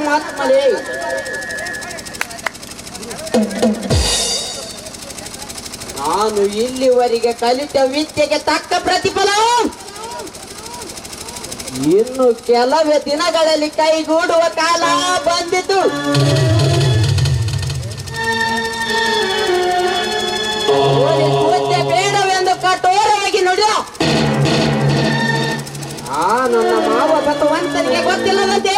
ಪರಮಾತ್ಮನೇ. ನಾನು ಇಲ್ಲಿವರೆಗೆ ಕಲಿತ ವಿದ್ಯೆಗೆ ತಕ್ಕ ಪ್ರತಿಫಲ ಇನ್ನು ಕೆಲವೇ ದಿನಗಳಲ್ಲಿ ಕೈಗೂಡುವ ಕಾಲ ಬಂದಿತು. ಬೇಡವೆಂದು ಕಠೋರವಾಗಿ ನುಡಿದ ನನ್ನ ಮಾವ ಭಗವಂತನಿಗೆ ಗೊತ್ತಿಲ್ಲದಂತೆ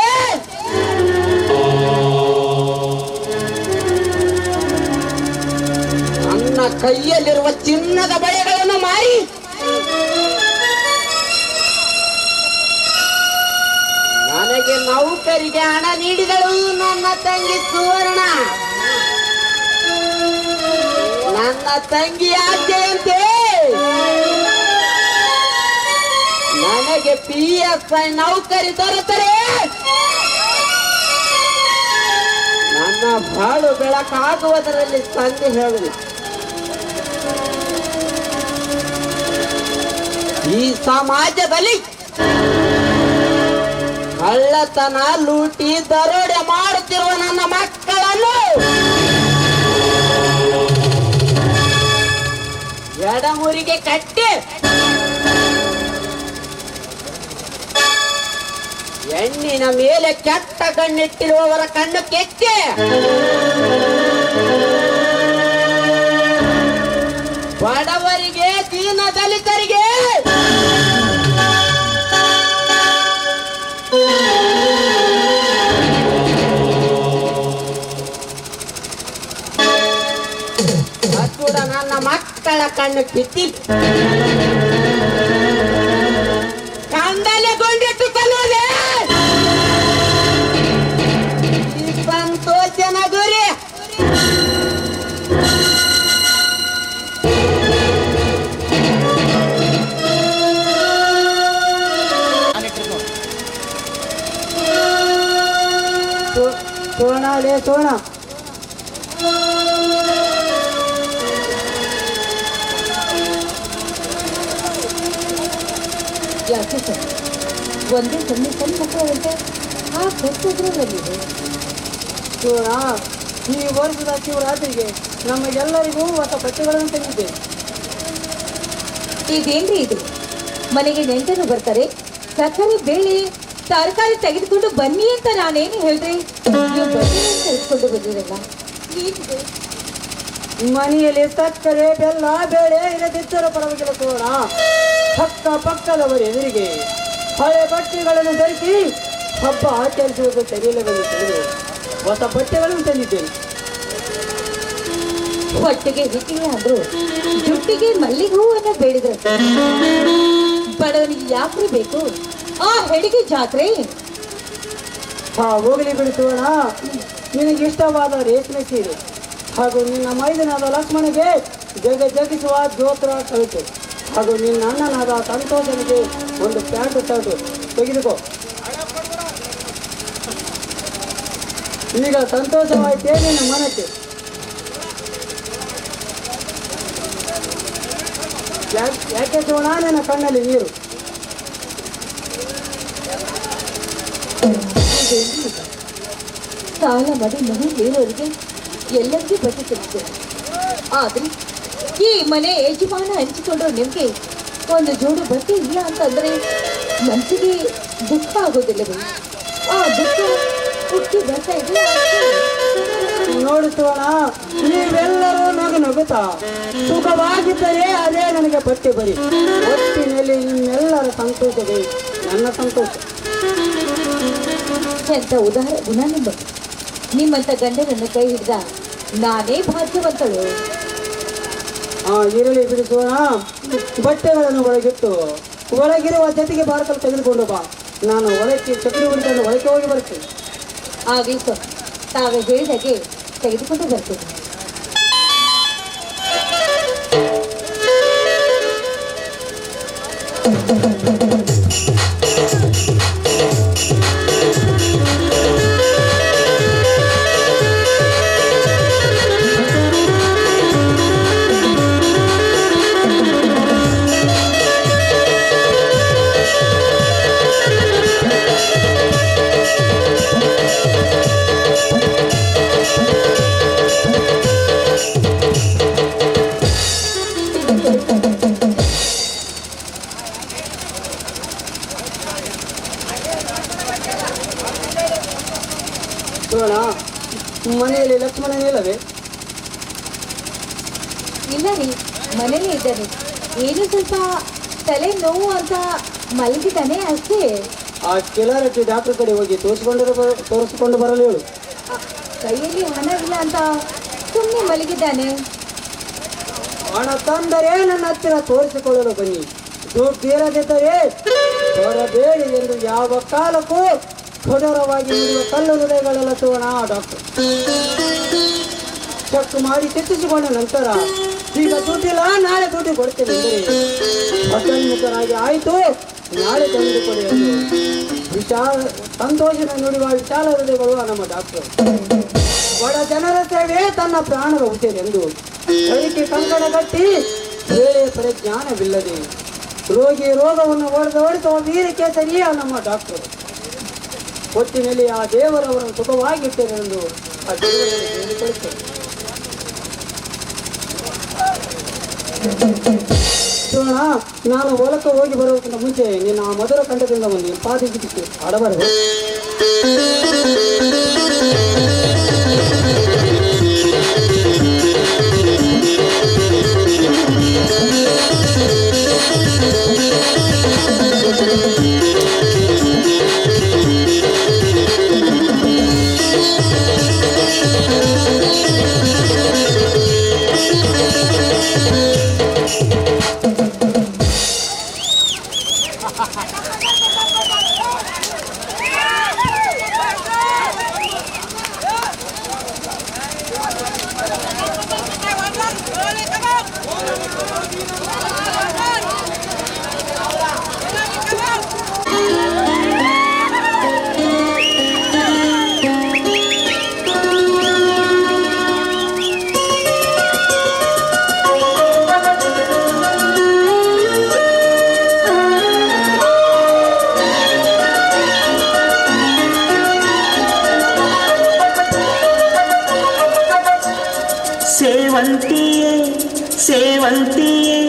ನನ್ನ ಕೈಯಲ್ಲಿರುವ ಚಿನ್ನದ ಬಳೆಗಳನ್ನು ಮಾರಿ ನನಗೆ ನೌಕರಿಗೆ ಹಣ ನೀಡಿದಳು ನನ್ನ ತಂಗಿ ಸುವರ್ಣ. ನನ್ನ ತಂಗಿ ಆಜ್ಞೆಯಂತೆ ನನಗೆ PSI ನೌಕರಿ ದೊರೆತರೆ ನನ್ನ ಬಾಳು ಬೆಳಕಾಗುವುದರಲ್ಲಿ ಸಂದೇಹವಿಲ್ಲ. ಈ ಸಮಾಜದಲ್ಲಿ ಕಳ್ಳತನ ಲೂಟಿ ದರೋಡೆ ಮಾಡುತ್ತಿರುವ ನನ್ನ ಮಕ್ಕಳನ್ನು ಎಡಮುರಿಗೆ ಕಟ್ಟಿ ಹೆಣ್ಣಿನ ಮೇಲೆ ಕೆಟ್ಟ ಕಣ್ಣಿಟ್ಟಿರುವವರ ಕಣ್ಣು ಕೆತ್ತಿ ಬಡವರಿಗೆ ದೀನ ದಲಿತರಿಗೆ ಕೂಡ ನನ್ನ ಮಕ್ಕಳ ಕಣ್ಣು ಕಿತ್ತಿ ಕಂದಲೆಗೊಂಡಿಟ್ಟು ಕಲೋಲೆ ಈ ಸಂತೋಷನ ಗುರಿ ಸೋಣಾಲೆ ಸೋಣ ಯಾಕೆ ಸರ್ ಒಂದೇ ಸಣ್ಣ ಸಣ್ಣ ಮಕ್ಕಳಂತೆ ಆ ಕರ್ತವ್ಯದಲ್ಲಿದೆ. ಈ ವರ್ಷದ ಶಿವರಾತ್ರಿಗೆ ನಮಗೆಲ್ಲರಿಗೂ ಹೊಸ ಬಟ್ಟೆಗಳನ್ನು ತಂದಿದ್ದೆ. ಇದೇನ್ರಿ ಇದು? ಮನೆಗೆ ನೆಂಟರು ಬರ್ತಾರೆ, ಸಕ್ಕರೆ ಬೇಳೆ ತರಕಾರಿ ತೆಗೆದುಕೊಂಡು ಬನ್ನಿ ಅಂತ ನಾನೇನು ಹೇಳ್ರಿ, ನೀವು ಬನ್ನಿ ಅಂತ ತೆಗೆದುಕೊಂಡು ಬಂದಿರಲ್ಲ. ಏನಿದೆ ಮನೆಯಲ್ಲಿ ಸಕ್ಕರೆ ಬೆಲ್ಲ ಬೇಳೆ ಇರದಿದ್ದರೂ ಪರವಾಗಿಲ್ಲ ಸೋಣ. ಪಕ್ಕ ಪಕ್ಕದವರ ಎದುರಿಗೆ ಹಳೆ ಬಟ್ಟೆಗಳನ್ನು ಧರಿಸಿ ಹಬ್ಬ ಆಚರಿಸುವುದು ಸರಿಯಿಲ್ಲವೆಂದು ತಿಳಿದು ಹೊಸ ಬಟ್ಟೆಗಳನ್ನು ತಂದಿದ್ದೇನೆ. ಹೊಟ್ಟೆಗೆ ಹಿಟ್ಟಿಗೆ ಆದ್ರೂ ಜುಟ್ಟಿಗೆ ಮಲ್ಲಿಗೆ ಹೂವನ್ನ ಬೇಡಿದ್ರೆ ಬಡವನಿಗೆ ಯಾಕ್ರಿ ಬೇಕು ಆ ಹೆಡಿಗೆ ಜಾತ್ರೆ? ಹೋಗಲಿ ಬಿಡಿಸೋಣ. ನಿನಗೆ ಇಷ್ಟವಾದ ರೇಷ್ಮೆ ಸೀರೆ ಹಾಗೂ ನಿನ್ನ ಮೈದನಾದ ಲಕ್ಷ್ಮಣಗೆ ಜಗಿಸುವ ಜೋತ್ರ ಕವಿತೆ ಹಾಗೂ ನಿನ್ನ ಅಣ್ಣನಾದ ಸಂತೋಷನಿಗೆ ಒಂದು ಪ್ಯಾಂಟ್ ಶರ್ಟ್ ತೆಗೆದುಕೋ. ಈಗ ಸಂತೋಷವಾಯಿತೇ ನಿನ್ನ ಮನಕ್ಕೆ? ಯಾಕೆ ಸೋಣ ನಿನ್ನ ಕಣ್ಣಲ್ಲಿ ನೀರು? ಸಾಲ ಮಾಡಿ ಮನೆ ಹೇಳೋರಿಗೆ ಎಲ್ಲರಿಗೂ ಬಟ್ಟೆ ತೆಗೆದಿದೆ. ಆದ್ರೆ ಈ ಮನೆ ಯಜಮಾನ ಹಂಚಿಕೊಂಡ್ರು ನಿಮ್ಗೆ ಒಂದು ಜೋಡು ಬಟ್ಟೆ ಇಲ್ಲ ಅಂತಂದ್ರೆ ಮನಸ್ಸಿಗೆ ದುಃಖ ಆಗೋದಿಲ್ಲವೇ? ಆ ದುಃಖ ಹುಟ್ಟಿ ಬರ್ತಾ ಇದೆ. ನೋಡಿಸೋಣ, ನೀವೆಲ್ಲರೂ ನಗುತ್ತಾ ಸುಖವಾಗಿದ್ದರೆ ಅದೇ ನನಗೆ ಬಟ್ಟೆ ಬರಿ. ಒಟ್ಟಿನಲ್ಲಿ ನಿಮ್ಮೆಲ್ಲರ ಸಂತೋಷವೇ ನನ್ನ ಸಂತೋಷ. ಎಂತ ಉದಾರ ಗುಣ ನಿಮ್ಮದು. ನಿಮ್ಮಂತ ಗಂಡನನ್ನು ಕೈ ಹಿಡಿದ ನಾನೇ ಭಾಗ್ಯವಂತಳು. ಈರುಳ್ಳಿ ಬಿಡಿಸೋಣ. ಬಟ್ಟೆಗಳನ್ನು ಒಳಗಿಟ್ಟು ಒಳಗಿರುವ ಜೊತೆಗೆ ಬಾರಕಲು ತೆಗೆದುಕೊಂಡು ಬಾ. ನಾನು ಒಳಕ್ಕೆ ಚಕ್ರಿ ಹುಡುಕೊಂಡು ಒಳಕ್ಕೆ ಹೋಗಿ ಬರ್ತೇನೆ. ಆಗಲಿ ಸರ್, ತಾವೇ ಹೇಳಿದಾಗೆ ತೆಗೆದುಕೊಂಡು ಬರ್ತೇನೆ. ನೋಡೋಣ, ಮನೆಯಲ್ಲಿ ಲಕ್ಷ್ಮಣನಿಲ್ಲವೇ? ಇಲ್ಲ ರೀ, ಮನೇಲಿ ಇದ್ದಾನೆ. ಏನು ಸ್ವಲ್ಪ ತಲೆ ನೋವು ಅಂತ ಮಲಗಿದ್ದಾನೆ ಅಷ್ಟೇ. ಆ ಕೆಲಾರಟ್ಟಿ ಡಾಕ್ಟರ್ ಕಡೆ ಹೋಗಿ ತೋರಿಸಿಕೊಂಡು ಬರಲು ಹೇಳು. ಕೈಯಲ್ಲಿ ಹಣ ಇಲ್ಲ ಅಂತ ಸುಮ್ಮನೆ ಮಲಗಿದ್ದಾನೆ. ಹಣ ತಂದರೆ ನನ್ನ ಹತ್ತಿರ ತೋರಿಸಿಕೊಳ್ಳಲು ಬನ್ನಿ, ದುಡ್ಡಿರದಿದ್ದರೆ ಬರಬೇಡಿ ಎಂದು ಯಾವ ಕಾಲಕ್ಕೂ ಕಠೋರವಾಗಿ ನೀಡುವ ಕಲ್ಲು ಹೃದಯಗಳೆಲ್ಲ ತೋಣ ಡಾಕ್ಟರ್. ಚೆಕ್ ಮಾಡಿ ತೆತ್ತಿಸಿಕೊಂಡ ನಂತರ ಈಗ ದುಡ್ಡಿಲ್ಲ, ನಾಳೆ ದುಡ್ಡು ಕೊಡ್ತೇನೆ ಎಂದರೆ ಹಸನ್ಮುಖರಾಗಿ ಆಯಿತು, ನಾಳೆ ತಂದುಕೊಡಿ ಎಂದು ಸಂತೋಷದ ನುಡಿಯುವ ವಿಶಾಲ ಹೃದಯಗಳು ನಮ್ಮ ಡಾಕ್ಟರ್. ಬಡ ಜನರ ಸೇವೆ ತನ್ನ ಪ್ರಾಣದ ಉಸಿರು ಎಂದು ಕೈಗೆ ಕಂಕಣ ಕಟ್ಟಿ ಬೇರೆ ಪರಿಜ್ಞಾನವಿಲ್ಲದೆ ರೋಗಿ ರೋಗವನ್ನು ಓಡಿಸುವ ವೀರ ಕೇಸರಿಯ ನಮ್ಮ ಡಾಕ್ಟರ್. ಒಟ್ಟಿನಲ್ಲಿ ಆ ದೇವರವರನ್ನು ಸುಖವಾಗಿಟ್ಟರು ಎಂದು ಆ ದೇವರಲ್ಲಿ ಹೇಳಿಕೊಳ್ಳುತ್ತಾರೆ. ನಾನು ಹೊಲಕ್ಕೆ ಹೋಗಿ ಬರೋದಕ್ಕಿಂತ ಮುಂಚೆ ನಿನ್ನ ಆ ಮೊದಲ ಕಂಠದಿಂದ ಒಂದು ಪಾದಿಗೆ ಆಡಬಾರದು. ಸೇವಂತಿಯೇ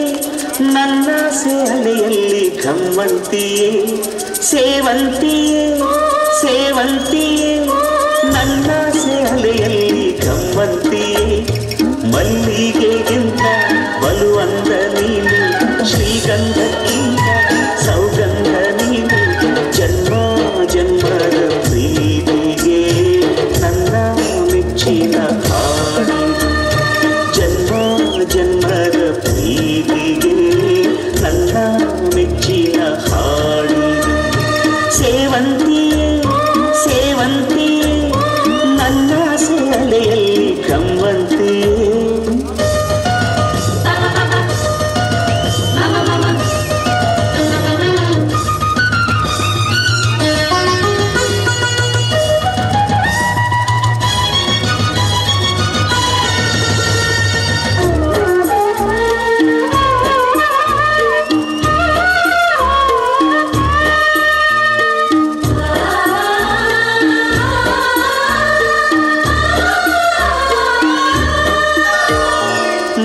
ನನ್ನ ಸೇಲೆಯಲ್ಲಿ ಗಮ್ಮಂತಿಯೇ, ಸೇವಂತಿಯೇ ನನ್ನ ಸೇಲೆಯಲ್ಲಿ ಗಮ್ಮಂತಿಯೇ. ಮಲ್ಲಿಗೆಗಿಂತ ಬಲುವಂದ ನೀನು, ಶ್ರೀಗಂಧಕ್ಕಿಂತ ಸೌಗಂಧ ನೀನು. ಜನ್ಮ ಜನ್ಮದ ಪ್ರೀತಿಗೆ ನನ್ನ ಮೆಚ್ಚಿನ ಹಾಡು, ಜನ್ಮದ ಪ್ರೀತಿಗೆ ನನ್ನ ಮೆಚ್ಚಿನ ಹಾಡು. ಸೇವಂತಿಯೇ ನನ್ನ ಸೇಲೆಯಲ್ಲಿ ಗಮ್ಮಂತಿಯೇ.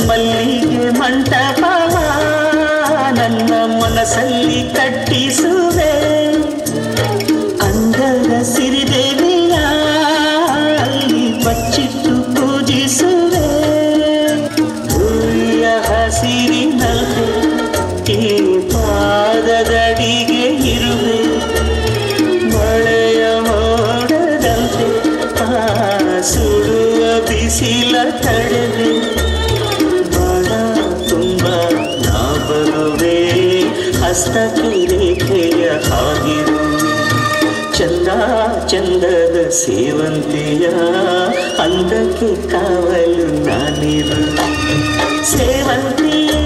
ಮಲ್ಲಿಗೆ ಮಂಟಪವ ನನ್ನ ಮನಸ್ಸಲ್ಲಿ ಕಟ್ಟಿಸುವೆ, ಅಂದದ ಸಿರಿದೇವಿಯ ಅಲ್ಲಿ ಬಚ್ಚಿಟ್ಟು ಪೂಜಿಸುವೆ. ಹೂವಿಯ ಹಸಿರಿನಲ್ಲಿ ಈ ಪಾದದಡಿಗೆ ಇರುವೆ, ಮಳೆಯ ಮೋಡದಂತೆ ಆ ಸುಡುವ ಬಿಸಿಲ ತಡೆವೆ. ಹಸ್ತಕ್ಕೆ ರೇಖೆಯ ಹಾಗಿರುವೆ, ಚಂದ ಚಂದದ ಸೇವಂತಿಯ ಅಂದಕ್ಕೆ ಕಾವಲು ನಾನಿರುವೆ. ಸೇವಂತಿಯೇ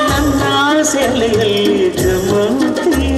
ನನ್ನ ಸೆಲೆಯಲ್ಲಿ ಗಮ್ಮಂತಿಯೇ.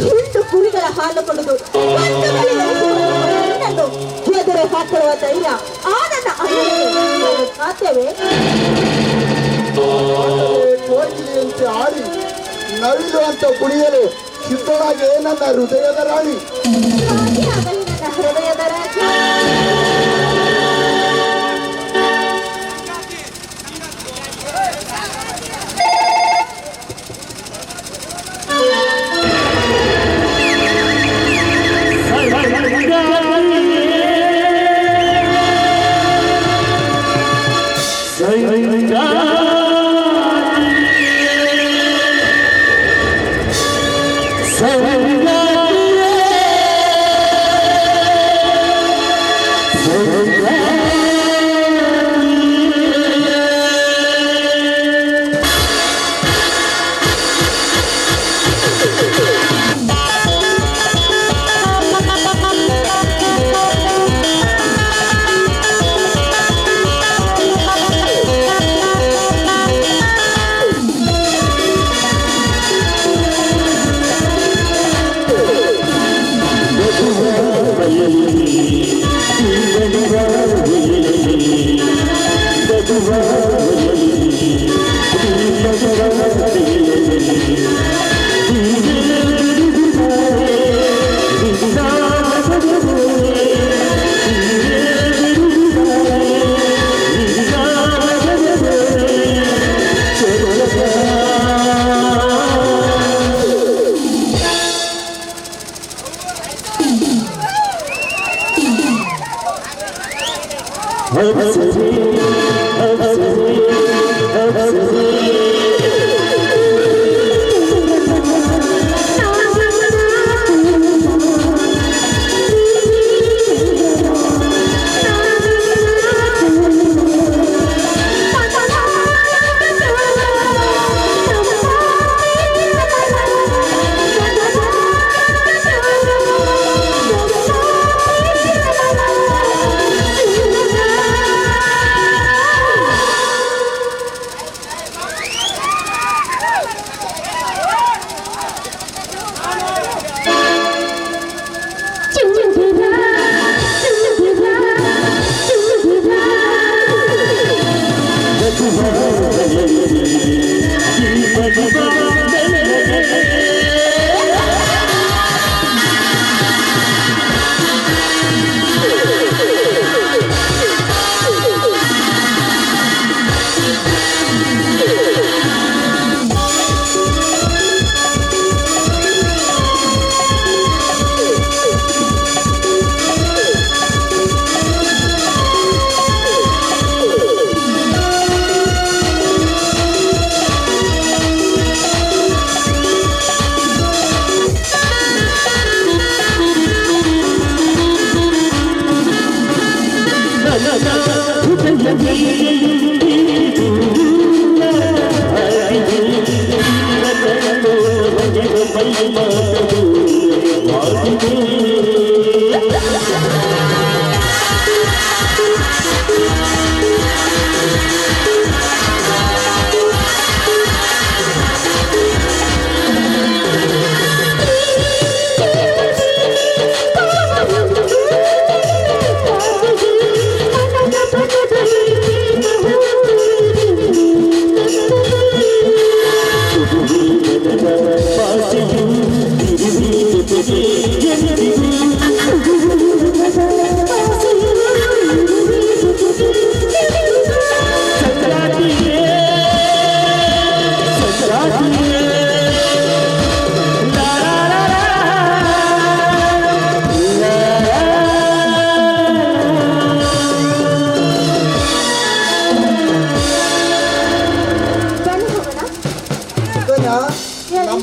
ಹಿಂಡು ಕುರಿಗಳ ಹಾಲು ಕೊಡುದು ಎದುರು ಹಾಕಿರುವ ಧೈರ್ಯ ಆ ನನ್ನ ಅಣ್ಣನಿಗೆ ಸಾಧ್ಯವೇ? ಕೋಗಿಲೆಯಂತೆ ಆಡಿ ನವಿಲು ಅಂತ ಕುಣಿಯಲು ಸಿದ್ಧಳಾಗಿ ನನ್ನ ಹೃದಯದ ರಾಣಿ. ನನ್ನ ಹೃದಯದ ರಾಜ.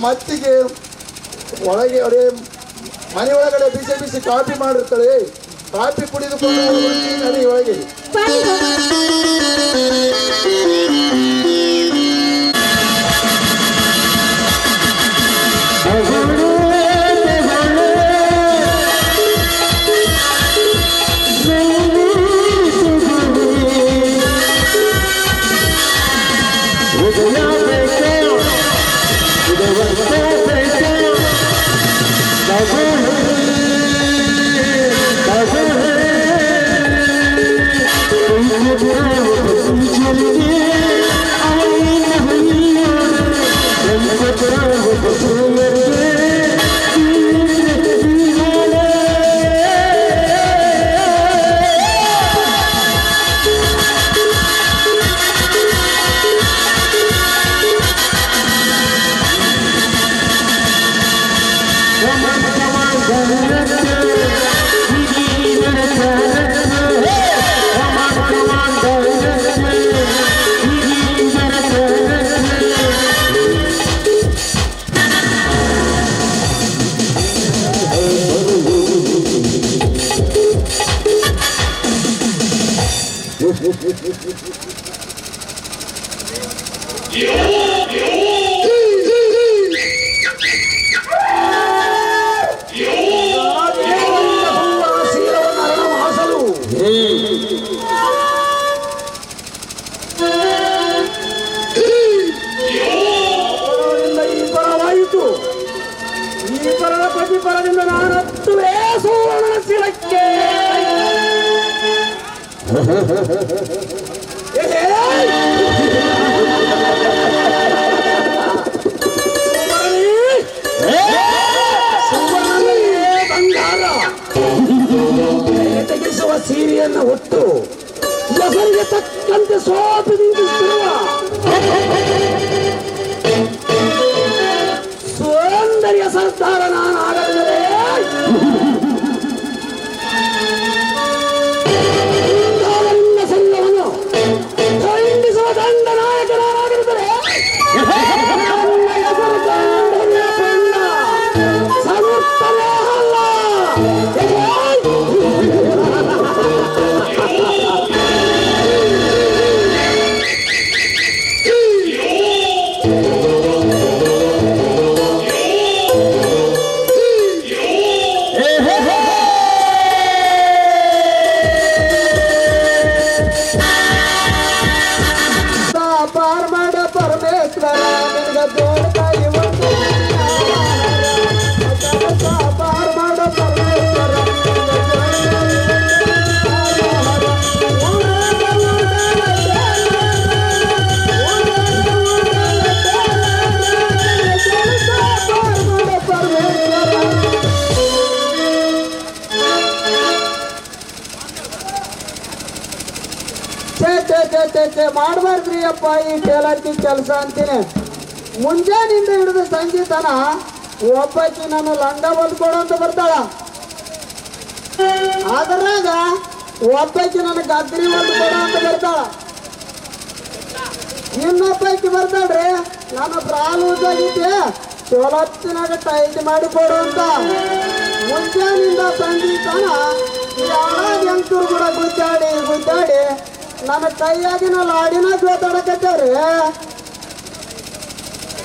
ಮತ್ತಿಗೆ ಒಳಗೆ ಅವರೇ ಮನೆ ಒಳಗಡೆ ಬಿಸಿ ಬಿಸಿ ಕಾಫಿ ಮಾಡಿರ್ತಾಳೆ. ಕಾಫಿ ಕುಡಿದುಕೊಂಡು ಮನೆ ಒಳಗೆ We're ಈ ಪರದ ಪ್ರತಿಫಲದಿಂದ ನಾನು ಹತ್ತುವೆ ಸುವರ್ಣ ಶಿಲಕ್ಕೆ. ಬಂಗಾರ ತೆಗೆಸುವ ಸೀರೆಯನ್ನು ಹೊತ್ತು ಹೆಸರಿಗೆ ತಕ್ಕಂತೆ ಸೋಪು ನಿಂತಿರುವ ಸೌಂದರ್ಯ ಸರ್ದಾರ ನಾನಾಗಲಿದೆ. ಸಂಘವನ್ನು ಖಂಡಿಸುವ ದಂಡ ನಾಯಕ ನಾನಾಗಿರುತ್ತದೆ. ಸಮರ್ಥನೇ ಅಲ್ಲ. ಪಾರ್ ಮಾಡ ಪರಮೇಶ್ವರ ನಿನಗೆ ದೊಡ್ಡಾಗಿ ಒಂದು ಪಾರ್ ಮಾಡ ಪರಮೇಶ್ವರ ಮಾಡಬಾರ್ದ್ರಿ ಅಪ್ಪ ಈ ಟೇಲರ್ಕಿ ಕೆಲಸ ಅಂತೀನಿ. ಮುಂಜಾನಿಂದ ಹಿಡಿದು ಸಂಜೆ ತನ ಒಬ್ಬಾಕಿ ನನ್ನ ಲಂಗ ಹೊಲ್ಕೊಡು ಅಂತ ಬರ್ತಾಳ. ಅದ್ರಾಗ ಒಬ್ಬಾಕಿ ನನ್ನ ಗದ್ರಿ ಹೊಲ್ಕೊಡು ಅಂತ ಬರ್ತಾಳ. ಇನ್ನೊಬ್ಬಾಕಿ ಬರ್ತಾಳ್ರಿ ನನ್ನ ಬ್ರಾಲ್ ಊಟಾಗಿದ್ದೆ ಚೊಲತ್ತಿನಾಗ ಟೈಟ್ ಮಾಡಿ ಕೊಡು ಅಂತ. ಮುಂಜಾನಿಂದ ಸಂಜೆ ತನ ಎಲ್ಲ ಹೆಂಗಸರು ಕೂಡ ಗುದ್ದಾಡಿ ಗುದ್ದಾಡಿ ನನ್ನ ಕೈಯಾಗಿನ ಲಾಡಿನ ಜೋತಾಡಕತ್ತೇವ್ರಿ.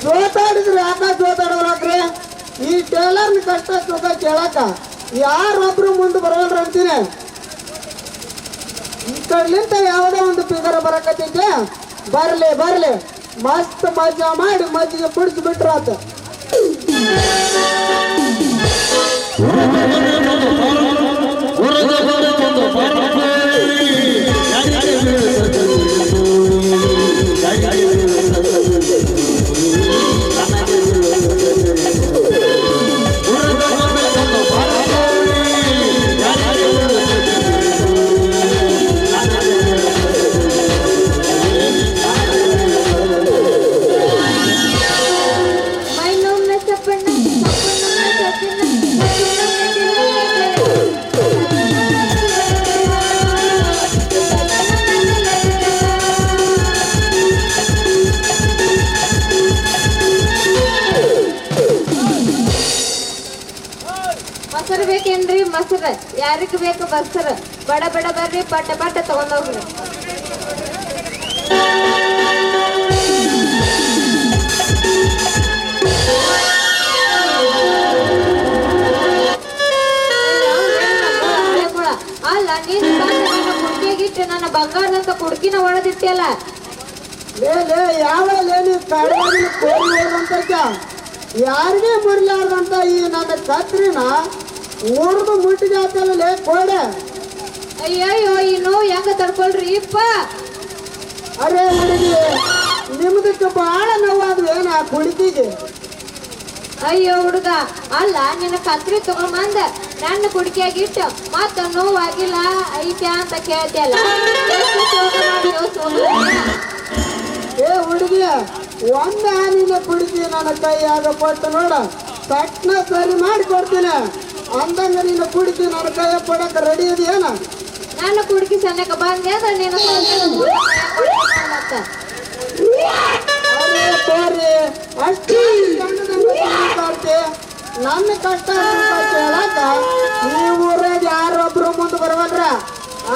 ಜೋತಾಡಿದ್ರಿ ಯಾಕ ಜೋತಾಡೋದ್ರಿ? ಈ ಟೇಲರ್ನ ಕಷ್ಟ ಸುಖ ಕೇಳಕ ಯಾರೊಬ್ರು ಮುಂದೆ ಬರೋಲ್ರಿ ಅಂತೀನಿ. ಈ ಕಡ್ಲಿಂತ ಯಾವುದೋ ಒಂದು ಫಿಗರ್ ಬರಕತ್ತೈತೆ. ಬರ್ಲಿ ಬರ್ಲಿ ಮಸ್ತ್ ಮಜಾ ಮಾಡಿ ಮಜ್ಜಿಗೆ ಕುಡಿಸಿ ಬಿಟ್ರಾತ. ಮೊಸರು ಬೇಕೇನ್ರಿ? ಮೊಸರು ಯಾರಿಗ ಬೇಕು? ಬಸ್ಸರು ಬಡ ಬಡ ಬರ್ರಿ, ಪಟ್ಟ ಪಟ್ಟ ತಗೊಂಡೋಗ್ರಿ. ಅಲ್ಲ ನೀನು ನನ್ನ ಕುಡ್ಕಿಯಾಗಿಟ್ಟು ನನ್ನ ಬಂಗಾರದಂತ ಕುಡ್ಕಿನ ಒಳದಿಟ್ಟಿಯಲ್ಲ. ಯಾವ ಯಾರಿಗೆ ಮುರಿಲಾರ್ದಂತ ಈ ನನ್ನ ಕತ್ರಿನ ಮುರಿದು ಮುಟ್ಟಿಗೆ ಹಾಕಲ್ಲ ಕೋಡೆ. ಅಯ್ಯಯ್ಯೋ ಈ ನೋವು ಹೆಂಗ ತಡ್ಕೊಳ್ರಿ ಇಪ್ಪ. ಅರೇ ಹುಡುಗಿ ನಿಮ್ದಕ್ಕೆ ಬಹಳ ನೋವಾದ್ವು ಏನ ಕುಡಿಕಿಗೆ. ಅಯ್ಯೋ ಹುಡುಗ ಅಲ್ಲ ನಿನ್ನ ಕತ್ರಿ ತಗೊಂಬಂದ ನನ್ನ ಕುಡಿಕೆಯಾಗಿಟ್ಟು ಮತ್ತ ನೋವಾಗಿಲ್ಲ ಐತ್ಯಾ ಅಂತ ಕೇಳ್ತಿಯಲ್ಲ. ಏ ಹುಡುಗಿ ಒಂದ ನಿನ್ನ ಕುಡಿಕಿ ನನ್ನ ಕೈಯಾಗ ಕೊಟ್ಟು ನೋಡ ತಕ್ಷಣ ಸರಿ ಮಾಡಿ ಕೊಡ್ತೀನಿ. ಅಂದಂಗ ನಿನ್ನ ಕುಡಿಕಿ ನನ್ನ ಕೈಯ ಕೊಡಕ್ಕೆ ರೆಡಿ ಇದೆಯೇನ? ನನ್ನ ಕುಡಿಕಿ ಸಣ್ಣಕ್ಕೆ ಬಂದೆ ಅಂದ್ರೆ ನೀನು ಅಷ್ಟು ನನ್ನ ಕಷ್ಟ ಕೇಳಕ ಈ ಊರಾಗ ಯಾರೊಬ್ರು ಮುಂದೆ ಬರವಲ್ರ.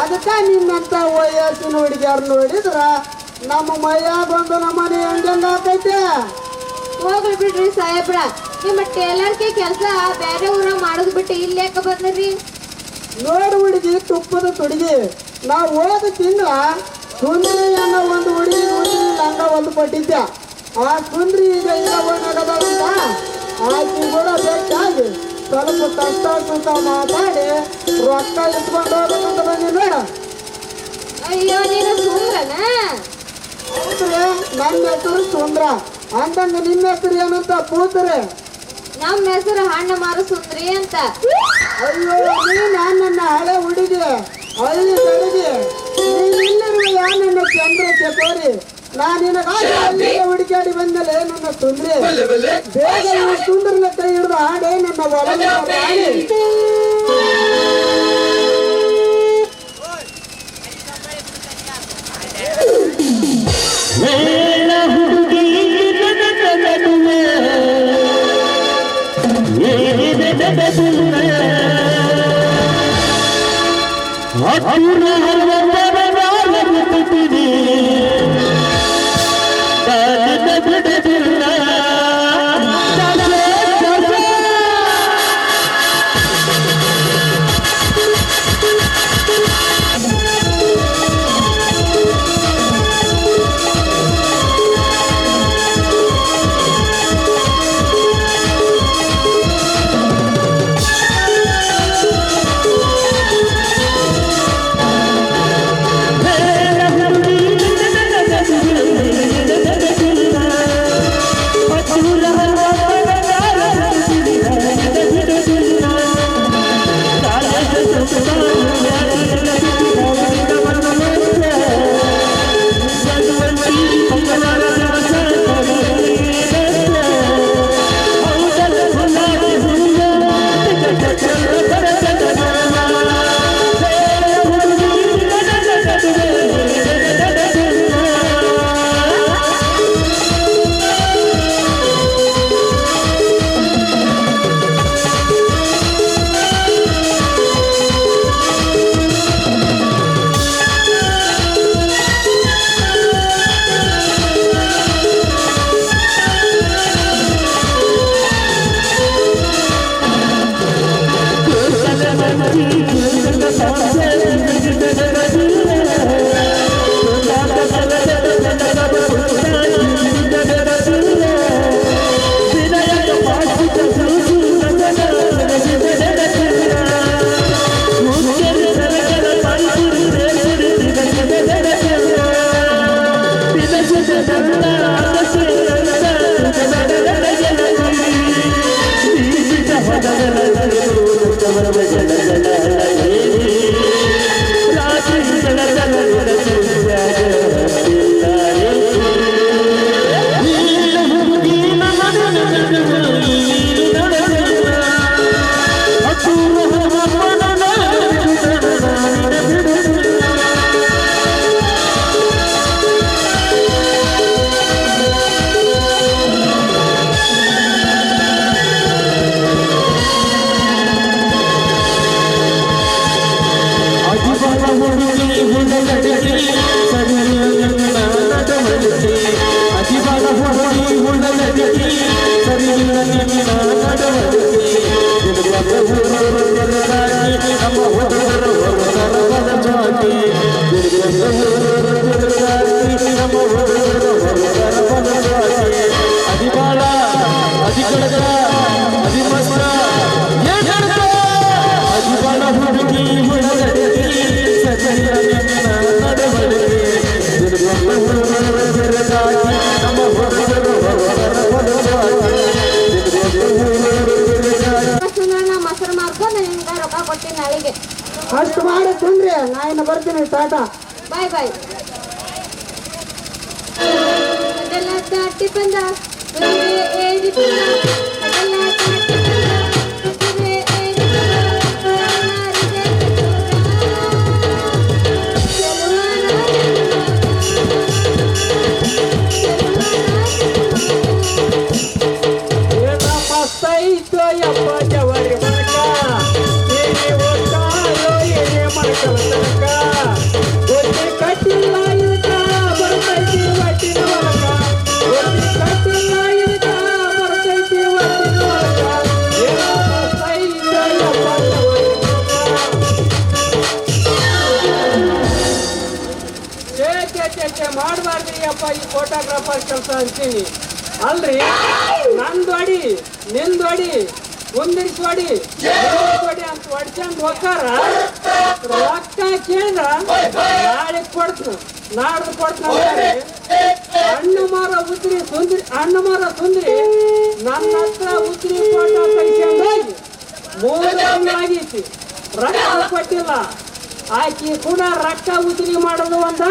ಅದಕ್ಕ ನಿನ್ನಂತ ವಯಸ್ಸಿನ ಹುಡುಗಿಯಾರು ನೋಡಿದ್ರ ನಮ್ಮ ಮೈಯಾಗ ಒಂದು ನಮ್ಮನೆ ಹೆಂಗಂಗ ಆಕೈತೆ. ಹೋಗ್ಲಿ ಬಿಡ್ರಿ ಸಾಹೇಬ್ರ, ನಿಮ್ಮ ಟೇಲರ್ಗೆ ಕೆಲಸ ಬೇರೆ ಊರ ಮಾಡೋದು ಬಿಟ್ಟು ಇಲ್ಲೇಕ ಬಂದ್ರಿ? ನೋಡು ಹುಡುಗಿ ತುಪ್ಪದ ತುಡುಗಿ, ನಾವು ಹೋದ ತಿಂಗಳ ಸುಂದ್ರಿ ಅನ್ನೋ ಒಂದು ಹುಡುಗಿ ಲಂಗ ಒಂದು ಕೊಟ್ಟಿದ್ದೆ. ಆ ಸುಂದ್ರಿ ಈಗ ಇಲ್ಲ ಬಂದಾಗದಂತ ಆಕಿ ಕೂಡ ಬೇಕಾಗಿ ಸ್ವಲ್ಪ ಕಷ್ಟ ಸುತ್ತ ಮಾತಾಡಿ ರೊಕ್ಕ ಇಟ್ಕೊಂಡು ಹೋಗ್ಬೇಕಂತ ಬಂದಿ ನೋಡ. ಅಯ್ಯೋ ನೀನು ಸುಮ್ರನ? ಹೌದ್ರಿ, ನನ್ನ ಹೆಸರು ಸುಂದ್ರ ಅಂದಂಗ ನಿಮ್ಮ ಹೆಸರು ಏನಂತ ಪೂತ್ರಿ? ನಮ್ಮ ಹೆಸರು ಹಣ್ಣು ಮಾರು ಸುಂದ್ರಿ ಅಂತ. ಅಯ್ಯೋ ನೀನ್ ನನ್ನ ಹಳೆ ಹುಡುಗಿ ಹಳ್ಳಿ ಬೆಳಗಿ, ನೀನ್ ಇಲ್ಲಿರುವ ಯಾ ನನ್ನ ಚಂದ್ರ ಚಕೋರಿ. ನಾನು ನಿನಗಾಗಿ ಹುಡುಕಾಡಿ ಬಂದಲೆ ನನ್ನ ಸುಂದ್ರಿ. ಬೇಗ ಈ ಸುಂದರನ ಕೈ ಹಿಡಿದು ಹಾಡೆ ನನ್ನ ಒಳಗೆ ರಾಣಿ. ಅಷ್ಟು ಮಾಡಿ ಸುಂದ್ರಿ, ನಾ ಇನ್ನು ಬರ್ತೀನಿ. ಟಾಟಾ, ಬಾಯ್ ಬಾಯ್. ಅದೆಲ್ಲ ದಾಟಿ ಬಂದ ಏರಿ ಬಂದ, ಅದೆಲ್ಲ ದಾಟಿ ಬಂದ ಏರಿ ಏನ ಮಸ್ತ ಇತ್ತು ಯಪ್ಪ ಜವರಿ ಮನಕ, ಏನೇ ಓದ್ತಾರೋ ಏನೇ ಮಾಡ್ಕೊಳ್ಳ ತನಕ. ಛೇ ಮಾಡಬಾರ್ದ್ರಿ ಅಪ್ಪ ಈ ಫೋಟೋಗ್ರಾಫರ್ ಕೆಲಸ ಅಂತೀನಿ. ಅಲ್ರಿ ನಂದು ಅಡಿ ನಿಂದು ಅಡಿ ಒಂದಿರಿಸಿ ಹೊಡಿ ಅಂತ ಹೊಡ್ಸಂದ್ ಹೋಗ್ತಾರ. ರೊಕ್ಕ ಕೇಳಿದ್ರ ನಾಳೆ ಕೊಡ್ತೀನಿ ನಾಡ್ದು ಕೊಡ್ತೀನಿ. ಹಣ್ಣು ಮರ ಉದ್ರಿ ಸುಂದ್ರಿ ನನ್ನ ಹತ್ರ ಉದ್ರಿ ಫೋಟೋ ತೆಗಿಸ್ಕೊಂಡು ಹೋಗಿ 3 ತಿಂಗಳಾಗೈತಿ, ರೊಕ್ಕ ಕೊಟ್ಟಿಲ್ಲ. ಆಕಿ ಕೂಡ ರೊಕ್ಕ ಉದ್ರಿ ಮಾಡೋದು ಒಂದ,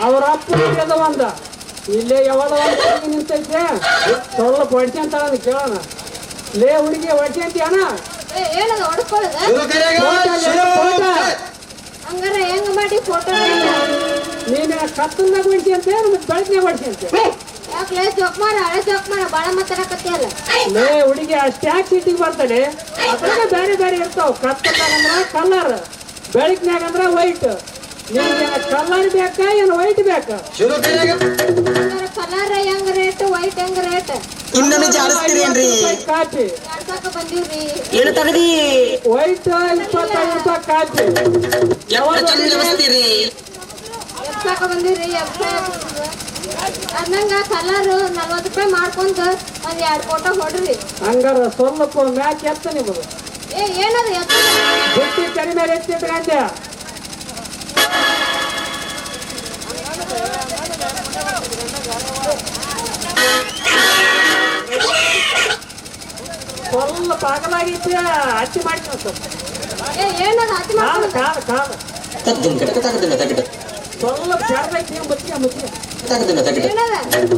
ಅವ್ರ ಅಪ್ಪ ಒಂದ. ಇಲ್ಲೇ ಯಾವಾಗ ಒಂದು ನಿಂತೈತೆ ಸ್ವಲ್ಪ ಹೊಡ್ಸಂತಾಳ ಕೇಳೋಣ. ಲೇ ಹುಡುಗಿ ಹೊಡ್ಸಂತೀಯಣ? ಏನದ ಹೊಡ್ಕೊಳ್ಳೋದ? ಹಂಗಾರ ಹೆಂಗ ಮಾಡಿ ಫೋಟೋ? ನೀನು ಕತ್ತಲ್ದಾಗ ಹೊಡ್ಸಂತೆ ಮತ್ತೆ ಬೆಳಕಿನಾಗ ಹೊಡ್ಸಂತೆ? ಯಾಕೆ ಚೊಕ್ಮಾರ ಹಳೆ ಚೊಕ್ಮಾರ ಬಾಳ ಮಾತಾಡಕತ್ತಿಯಲ್ಲ. ಲೇ ಹುಡುಗಿ ಅಷ್ಟ್ಯಾಕ್ ಸಿಟಿಗೆ ಬರ್ತಾನೆ? ಅದ್ರಾಗ ಬೇರೆ ಬೇರೆ ಇರ್ತಾವ. ಕತ್ತಲ್ದಾಗ ಅಂದ್ರ ಕಲರ್, ಬೆಳಕಿನಾಗ ಅಂದ್ರ ವೈಟ್. ನಿಮ್ಗೆ ಕಲರ್ ಬೇಕಾ ಏನು ವೈಟ್ ಬೇಕಾ? ಕಲರ್ ಹೆಂಗ ರೇಟ್, ವೈಟ್ ಹೆಂಗ ರೇಟ್? ಇನ್ನೊಮ್ಮೆ ಜಾಡಿಸ್ತೀರೇನ್ರಿ? ಕಾಪಿ ಜಾಡ್ಸಾಕ ಬಂದಿವ್ರಿ. ಏನು ತಗದಿ? ವೈಟ್ 25 ರೂಪಾಯಿ ಕಾಪಿ. ಎಪ್ಸಾಕ ಬಂದಿವ್ರಿ. ಅಂದಂಗ ಕಲರ್ 40 ರೂಪಾಯಿ ಮಾಡ್ಕೊಂತ ಒಂದ್ 2 ಫೋಟೋ ಹೊಡ್ರಿ. ಹಂಗಾರ ಸ್ವಲ್ಪ ಮ್ಯಾಚ್ ಎತ್ತ ನಿಮ್ಮದು. ಏನದು ಬುಟ್ಟಿ ಕಡಿಮೆ ಎತ್ತಿದ್ರೆ ಅಂದೆ. ಸ್ವಲ್ಪ ಆಗಲಾಗಿತ್ತು, ಹಚ್ಚಿ ಮಾಡ್ತೀನಿ ಸ್ವಲ್ಪ. ಏನದು ಹತ್ತಿ ಕಾಲ ಕಾಲ ಕಾಲ ಸ್ವಲ್ಪ ಜಾರದೈತಿ. ಮುಚ್ಚಿಗೆ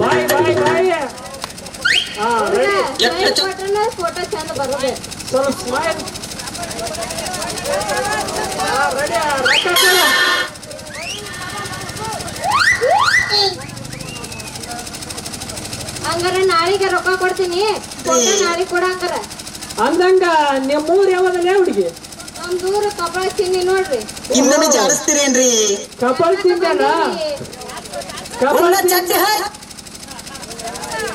ಬಾಯ್ ಬಾಯ್ ಬಾಯ್. ಹಾ ರೆಡಿ. ಫೋಟೋ ಚಂದ ಬರೋದು. ಸ್ವಲ್ಪ ಸ್ಮೈಲ್. ರೆಡಿ. ರೊಕ್ಕ ಕೊಡು. ಹಂಗಾರ ನಾಳೆಗೆ ರೊಕ್ಕ ಕೊಡ್ತೀನಿ, ಫೋಟೋ ನಾಳೆ ಕೊಡಂಗಾರ. ಅಂದಂಗ ನಿಮ್ಮೂರು ಯಾವ್ದಲ್ಲ ಹುಡುಗಿ? ನಮ್ದೂರು ಕಪಾಳ ತಿನ್ನಿ ನೋಡ್ರಿ. ಇನ್ನೊಮ್ಮೆ ಜಾಡಿಸ್ತೀರೇನ್ರಿ? ಕಪಾಲ್ ತಿಂದನ?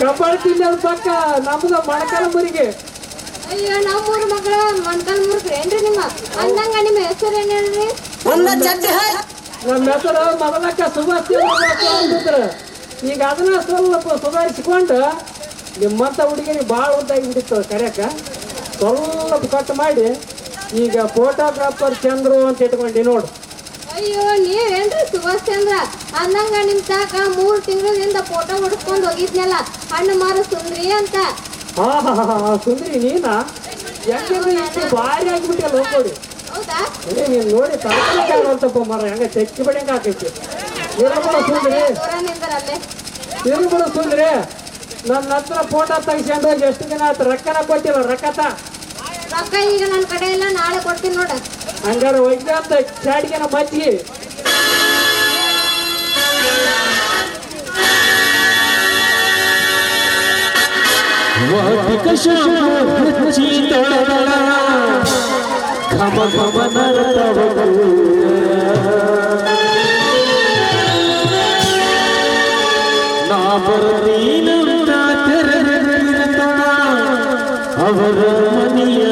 ಕಪಾಲ್ ತಿನ್ನೋದ್ ಪಕ್ಕ ನಮ್ದು ಮೊಣಕಾಲ ಮುರಿಗೆ. ಅಯ್ಯೋ ನಮ್ಮೂರು ಮಗಳ ಮೊಣಕಾಲ್ ಮುರ್ಗ್ರೇನ್ರಿ ನಿಮ್ಮ? ಅಂದಂಗ ನಿಮ್ಮ ಹೆಸರು ಏನ್ ಹೇಳ್ರಿ? ನಮ್ಮ ಹೆಸರು ಮೊದಲಕ್ಕ ಸುಭಾಷ್ ಅಂತಿದ್ರು. ಈಗ ಅದನ್ನ ಸ್ವಲ್ಪ ಸುಧಾರಿಸಿಕೊಂಡು ನಿಮ್ಮಂತ ಹುಡುಗಿರಿಗೆ ಭಾಳ ಉದ್ದಾಗಿ ಬಿಡಿತ್ತು ಕರೆಯಕ. ಸ್ವಲ್ಪ ಕಟ್ ಮಾಡಿ ಈಗ ಫೋಟೋಗ್ರಾಫರ್ ಚಂದ್ರು ಅಂತ ಇಟ್ಕೊಂಡಿ ನೋಡು. ಅಯ್ಯೋ ನೀವೇನ್ರಿ ಸುಭಾಷ್ ಚಂದ್ರ? ಅಂದಂಗ ನಿಮ್ ತಾಕ 3 ತಿಂಗಳಿಂದ ಫೋಟೋ ಹೊಡ್ಸ್ಕೊಂಡ್ ಹೋಗಿದ್ನಲ್ಲ, ಹಣ್ಣು ಮಾರು ಸುಂದ್ರಿ ಅಂತ. ಹಾ ಸುಂದ್ರಿ ನೀನಾ? ಯಾಕೆಂದ್ರೆ ಇಷ್ಟು ಭಾರಿ ಆಗಿಬಿಟ್ಟಿಲ್ಲ ಹೋಗ್ಕೊಡಿ. ಹೌದಾ? ನೀನ್ ನೋಡಿ ತರಕಾರಿ ಮರ ಹೆಂಗ ತೆಕ್ಕಿ ಬಡಿಯಂಗ ಹಾಕೈತಿ. ತಿರುಗುಳ ಸುಂದ್ರಿ, ದೂರನಿಂದರಲ್ಲೇ ತಿರುಗುಳ ಸುಂದ್ರಿ ನನ್ನ ಹತ್ರ ಫೋಟೋ ತೆಗಿಸ್ಕೊಂಡು ಹೋಗಿ ಎಷ್ಟು ದಿನ ಆಯ್ತು? ರೊಕ್ಕನ ಕೊಟ್ಟಿಲ್ಲ. ರೊಕ್ಕತ ರೊಕ್ಕ ಈಗ ನನ್ನ ಕಡೆ ಇಲ್ಲ, ನಾಳೆ ಕೊಡ್ತೀನಿ ನೋಡ. ಹಂಗಾರ ಒಯ್ದ ಅಂತ ಚಾಡಿಗೆನ ಮಜ್ಜಿಗೆ. ಅವರ ಮನೆಯ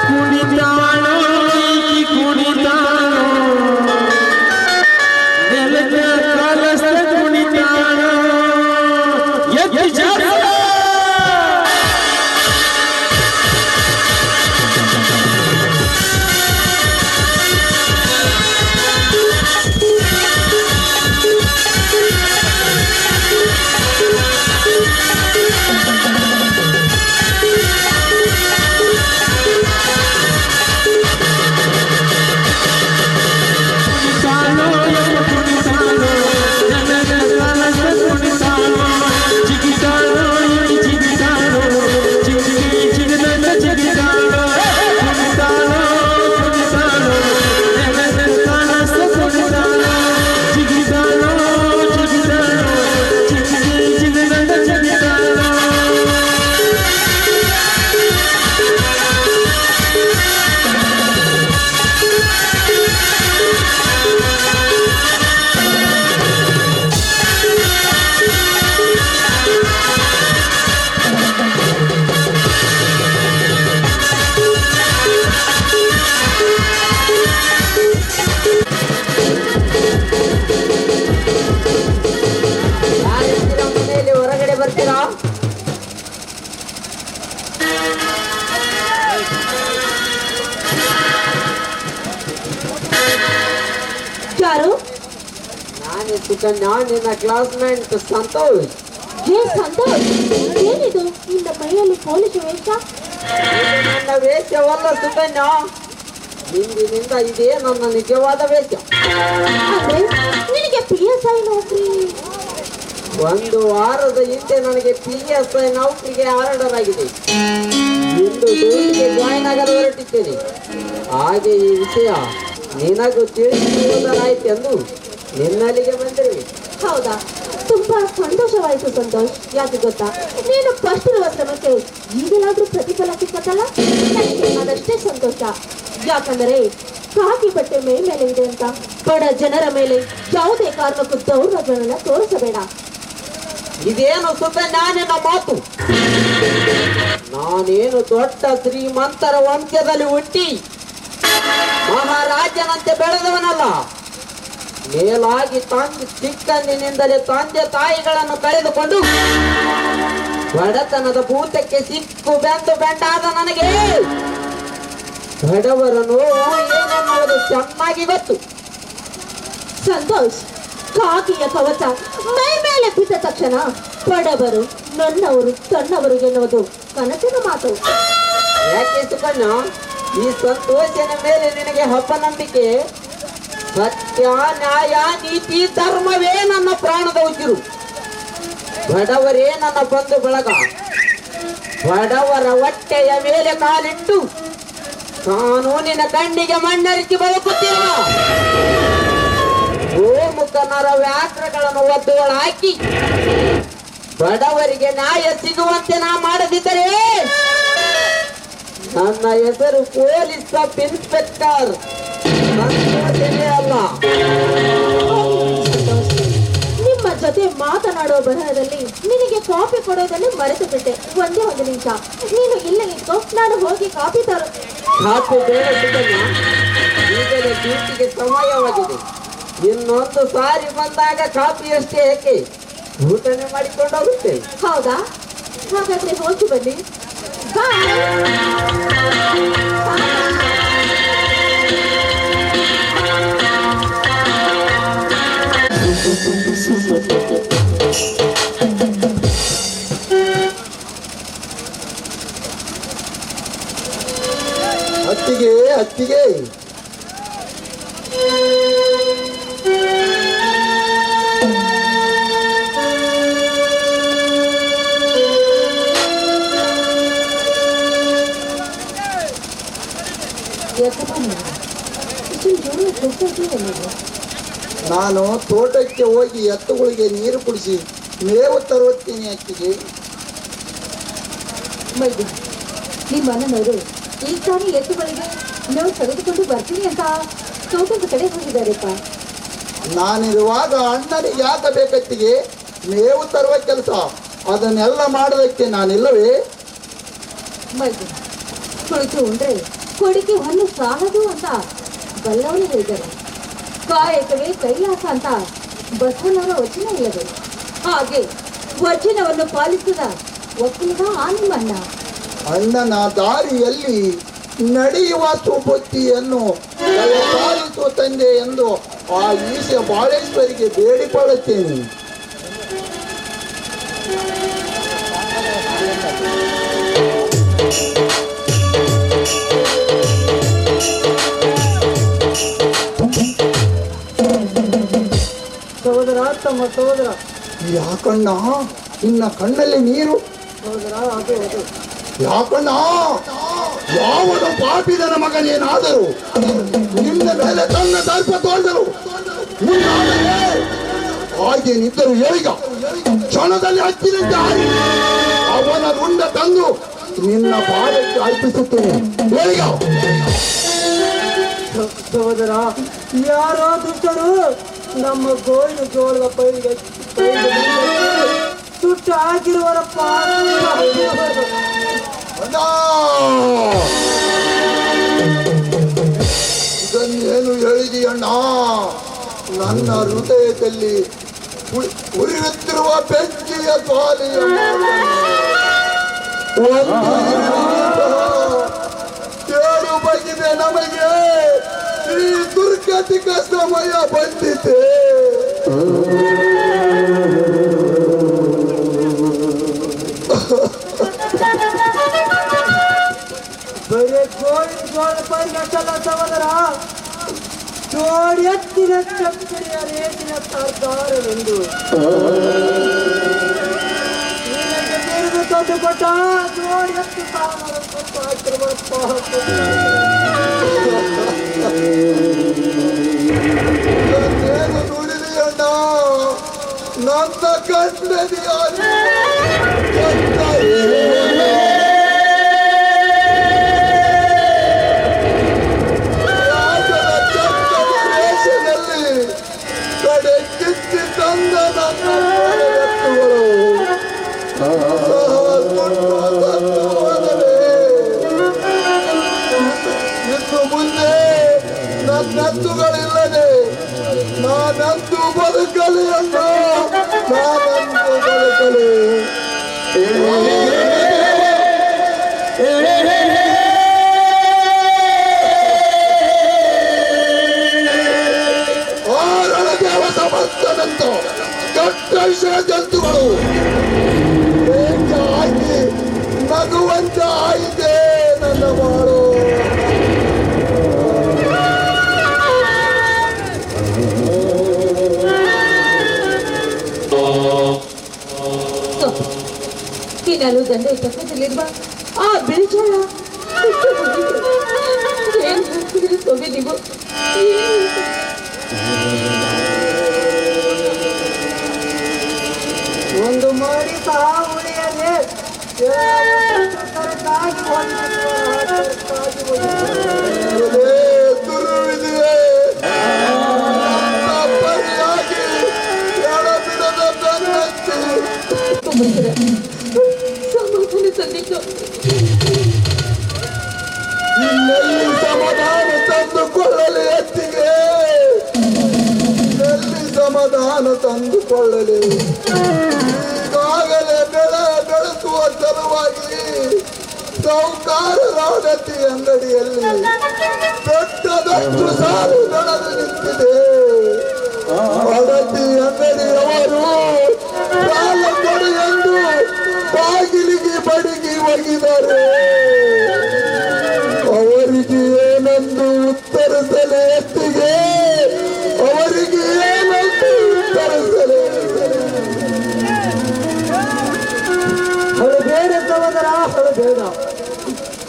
ಕುಣಿತ ಸುಕನ್ಯಾ, ನಿನ್ನ ಕ್ಲಾಸ್ಮೇಟ್ ಸಂತೋಷ್. ಸಂತೋಷ್, ಏನಿದು ನಿನ್ನ ಮೈಯಲ್ಲಿ ಪೊಲೀಸ್ ವೇಷ? ಇದು ನನ್ನ ವೇಷವಲ್ಲ ಸುಕನ್ಯಾ, ಇಂದಿನಿಂದ ಇದೇ ನನ್ನ ನಿಜವಾದ ವೇಷ. ಅಂದ್ರೆ ನಿನಗೆ PSI ನೌಕರಿ? ಒಂದು ವಾರದ ಹಿಂದೆ ನನಗೆ PSI ನೌಕರಿಗೆ ಆರ್ಡರ್ ಆಗಿದೆ. ಇಂದು ಡ್ಯೂಟಿಗೆ ಜಾಯ್ನ್ ಆಗಲು ಹೊರಟಿದ್ದೇನೆ. ಹಾಗೆ ಈ ವಿಷಯ ನಿನಗೂ ತಿಳಿಸುವುದರಾಯ್ತೆಂದು ನಿನ್ನಲ್ಲಿಗೆ ಬಂದಿರುವೆ. ಹೌದಾ, ತುಂಬಾ ಸಂತೋಷವಾಯಿತು ಸಂತೋಷ್. ಯಾಕೆ ಗೊತ್ತಾ, ನೀನು ಫಸ್ಟ್ ಇರುವ ಶ್ರಮಕ್ಕೆ ಈಗಲಾದ್ರೂ ಪ್ರತಿಫಲ ಸಿಕ್ಕತ್ತಲ್ಲ, ನನಗೆ ಅದಷ್ಟೇ ಸಂತೋಷ. ಯಾಕಂದರೆ ಕಾಕಿ ಬಟ್ಟೆ ಮೈ ಮೇಲೆ ಇದೆ ಅಂತ ಬಡ ಜನರ ಮೇಲೆ ಯಾವುದೇ ಕಾರಣಕ್ಕೂ ದೌರ್ಜನ್ಯ ತೋರಿಸಬೇಡ. ಇದೇನು ಸುಕನ್ಯಾ ನಿನ್ನ ಮಾತು? ನಾನೇನು ದೊಡ್ಡ ಶ್ರೀಮಂತರ ವಂಶದಲ್ಲಿ ಹುಟ್ಟಿ ಮಹಾರಾಜನಂತೆ ಬೆಳೆದವನಲ್ಲ. ಮೇಲಾಗಿ ಚಿಕ್ಕಂದಿನಿಂದಲೇ ತಂದೆ ತಾಯಿಗಳನ್ನು ಕಳೆದುಕೊಂಡು ಬಡತನದ ಭೂತಕ್ಕೆ ಸಿಕ್ಕು ಬೆಂಡಾದ ನನಗೆ ಬಡವರ ನೋವು ಏನೆನ್ನುವುದು ಚೆನ್ನಾಗಿ ಗೊತ್ತು. ಸಂತೋಷ್, ಕಾಕಿಯ ಕವಚ ಮೈ ಮೇಲೆ ಬಿದ್ದ ತಕ್ಷಣ ಬಡವರು ನನ್ನವರು ತನ್ನವರು ಎನ್ನುವುದು ಕನಸಿನ ಮಾತು. ಯಾಕೆ ಸುಕನ್ಯಾ, ಈ ಸಂತೋಷನ ಮೇಲೆ ನಿನಗೆ ಅಪನಂಬಿಕೆ? ಸತ್ಯ, ನ್ಯಾಯ, ನೀತಿ, ಧರ್ಮವೇ ನನ್ನ ಪ್ರಾಣದ ಉಸಿರು. ಬಡವರೇ ನನ್ನ ಬಂಧು ಬಳಗ. ಬಡವರ ಹೊಟ್ಟೆಯ ಮೇಲೆ ಕಾಲಿಟ್ಟು ಕಾನೂನಿನ ಕಣ್ಣಿಗೆ ಮಣ್ಣರಿಸಿ ಬದುಕುತ್ತಿರುವ ಗೋಮುಖನರ ವ್ಯಾಘ್ರಗಳನ್ನು ಒದ್ದುಗಳು ಹಾಕಿ ಬಡವರಿಗೆ ನ್ಯಾಯ ಸಿಗುವಂತೆ ನಾ ಮಾಡದಿದ್ದರೆ ನನ್ನ ಹೆಸರು ಪೊಲೀಸ್ ಸಬ್ ಇನ್ಸ್ಪೆಕ್ಟರ್ ಸಂತೋಷನೇ ಅಲ್ಲ. ನಿಮ್ಮ ಜೊತೆ ಮಾತನಾಡುವ ಬರಹದಲ್ಲಿ ನಿನಗೆ ಕಾಪಿ ಕೊಡೋದನ್ನು ಮರೆತು ಬಿಟ್ಟೆ. ಒಂದೇ ಒಂದು ನಿಮಿಷ ನೀನು ಇಲ್ಲೇ ನಿಂತ್ಕೋ, ನಾನು ಹೋಗಿ ಕಾಪಿ ತರು. ಕಾಪಿ ಬೇಡ ಸುಕನ್ಯಾ, ಈಗಲೇ ಡ್ಯೂಟಿಗೆ ಸಮಯವಾಗಿದೆ. ಇನ್ನೊಂದು ಸಾರಿ ಬಂದಾಗ ಕಾಪಿ ಅಷ್ಟೇ ಏಕೆ, ಊಟನೆ ಮಾಡಿಕೊಂಡು ಹೋಗುತ್ತೆ. ಹೌದಾ, ಹಾಗಾದ್ರೆ ಹೋಗಿ ಬನ್ನಿ. ಅತ್ತಿಗೆ ಅತ್ತಿಗೆ, ನಾನು ತೋಟಕ್ಕೆ ಹೋಗಿ ಎತ್ತುಗಳಿಗೆ ನೀರು ಕುಡಿಸಿ ಮೇವು ತರುತ್ತೀನಿ ಅತ್ತಿಗೆ. ಮೈದು, ನಿಮ್ಮ ಅಣ್ಣನವರು ಈಗ ತಾನೇ ಎತ್ತುಗಳಿಗೆ ನಾವು ತೆಗೆದುಕೊಂಡು ಬರ್ತೀನಿ ಅಂತ ತೋಟದ ಕಡೆ ಹೋಗಿದ್ದಾರೆಪ್ಪ. ನಾನಿರುವಾಗ ಅಣ್ಣನಿಗೆ ಯಾಕೆ ಬೇಕತ್ತಿಗೆ ಮೇವು ತರುವ ಕೆಲಸ? ಅದನ್ನೆಲ್ಲ ಮಾಡೋದಕ್ಕೆ ನಾನಿಲ್ಲವೇ? ಮೈದು, ಕುಳಿತು ಉಂಡ್ರೆ ಕೊಡಿಕೆ ಹೊನ್ನು ಸಾಲದು ಅಂತ ಬಲ್ಲವರು ಹೇಳಿದ್ದಾರೆ. ಕಾಯಕವೇ ಕೈಲಾಸ ಅಂತ ಬಸವನವರ ವಚನ ಇಲ್ಲದೆ, ಹಾಗೆ ವಚನವನ್ನು ಪಾಲಿಸಿದ ಒಕ್ಕಲಿಗ ಆ ನಿಮ್ಮಣ್ಣ. ಅಣ್ಣನ ದಾರಿಯಲ್ಲಿ ನಡೆಯುವ ಸುಬುದ್ಧಿಯನ್ನು ಪಾಲಿಸುವ ತಂದೆ ಎಂದು ಆ ಈಶ ಬಾಳೇಶ್ವರಿಗೆ ಬೇಡಿಕೊಳ್ಳುತ್ತೇನೆ. ಸಹೋದರ, ತಮ್ಮ ಸಹೋದರ. ಯಾಕಣ್ಣ ನಿನ್ನ ಕಣ್ಣಲ್ಲಿ ನೀರು? ಸಹೋದರ, ಅದು ಯಾಕಣ್ಣ, ಯಾವನು ಪಾಪಿದನ ಮಗನೇನಾದರೂ ನಿನ್ನ ಮೇಲೆ ತನ್ನ ದರ್ಪ ತೋರಿದರು ಹಾಗೇನಿದ್ದರು ಹೇಗ ಕ್ಷಣದಲ್ಲಿ ಹಚ್ಚಿದಂತೆ ಹಾರಿ ಅವನ ರುಂಡ ತಂದು ನಿನ್ನ ಪಾದಕ್ಕೆ ಅರ್ಪಿಸುತ್ತೇನೆ. ಹೇಗ ಸಹೋದರ, ಯಾರೋ ದುಷ್ಟರು ನಮ್ಮ ಗೋವಿನ ಜೋಳದ ಪೈರಿಗೆ ಸುಟ್ಟು ಹಾಕಿರುವರಪ್ಪ. ಇದನ್ನೇನು ಹೇಳಿದೆಯಣ್ಣ? ನನ್ನ ಹೃದಯದಲ್ಲಿ ಉರಿಯುತ್ತಿರುವ ಬೆಂಕಿಯ ಜ್ವಾಲೆಯ ಒಂದು ಕೇಳು ಬಗಿದೆ ನಮಗೆ ಈ ದುರ್ಗತಿಕ ಸಮಯ ಬಂದಿದೆ. ಜೋಳ ಪೈಗೆ ಅಷ್ಟಲ್ಲ ಸಹೋದರ, ಜೋಡಿ ಎತ್ತಿನ ಚಪ್ಪರಿಯ ರೇತಿನ ಸರ್ದಾರವೆಂದು ತಂದು ಕೊಟ್ಟ ಜೋಡಿ ಎತ್ತು ನುಡಿದಿ ಅಣ್ಣ ನನ್ನ ಕಂಡದಿ ಕಡೆ ಕಿತ್ತಿ ತಂದ ನನ್ನ ಎತ್ತುಗಳು ಇನ್ನು ಮುಂದೆ ನನ್ನಂತುಗಳಿಲ್ಲದೆ ನಾನಂತೂ ಬದುಕಲಿ ಅಣ್ಣ, ನಾನಂತೂ ಬದುಕಲಿ. ದೇವ ಸಮರ್ಥನಂತ ದೊಡ್ಡ ವಿಷಯ ಜಂತುಗಳು ಆಗಿ ನಗುವಂತ ಆಯಿತೆ ನನ್ನ ಬಾಳು. ಏನಾಲು ದಂಡ ಪಕ್ಕದಲ್ಲಿರುವ ಆ ಬಿಳಿಜೋಳ ಏನ್ ಹಾಕಿದ್ರೆ ತೊಗೆ ನೀವು ಒಂದು ಮಾಡಿ ಸಹ ಉಳಿಯದೆ ದುರ್ವಿಧಿಯೇ ತಪ್ಪರಿಯಾಗಿ ಎಡಬಿಡದ ಬೆನ್ನತ್ತಿ ಸಮಾಧಾನ ತಂದಿದ್ದು ಇನ್ನೆಲ್ಲಿ ಸಮಾಧಾನ ತಂದುಕೊಳ್ಳಲಿ ಎತ್ತಿಗೆ, ಎಲ್ಲಿ ಸಮಾಧಾನ ತಂದುಕೊಳ್ಳಲಿ. ಈಗಾಗಲೇ ಬೆಳೆಸುವ ಸಲುವಾಗಿ ಸಾಹುಕಾರರಾಡತಿ ಅಂಗಡಿಯಲ್ಲಿ ಬೆಟ್ಟದಷ್ಟು ಸಾಲು ಬೆಳೆದು ನಿಂತಿದೆ. ಅಡತಿ ಅಂಗಡಿಯವರು ಸಾಲ ಕೊಡಿ ಎಂದು ಬಾಗಿಲಿಗೆ ಬಡಿಗೆ ಒಗಿದರೆ ಅವರಿಗೆ ಏನೆಂದು ಉತ್ತರಿಸಲೇ ಎತ್ತಿಗೆ, ಅವರಿಗೆ ಏನೆಂದು ಉತ್ತರಿಸಲೇ. ಬೇಡ ಸಹೋದರ, ಬೇಡ.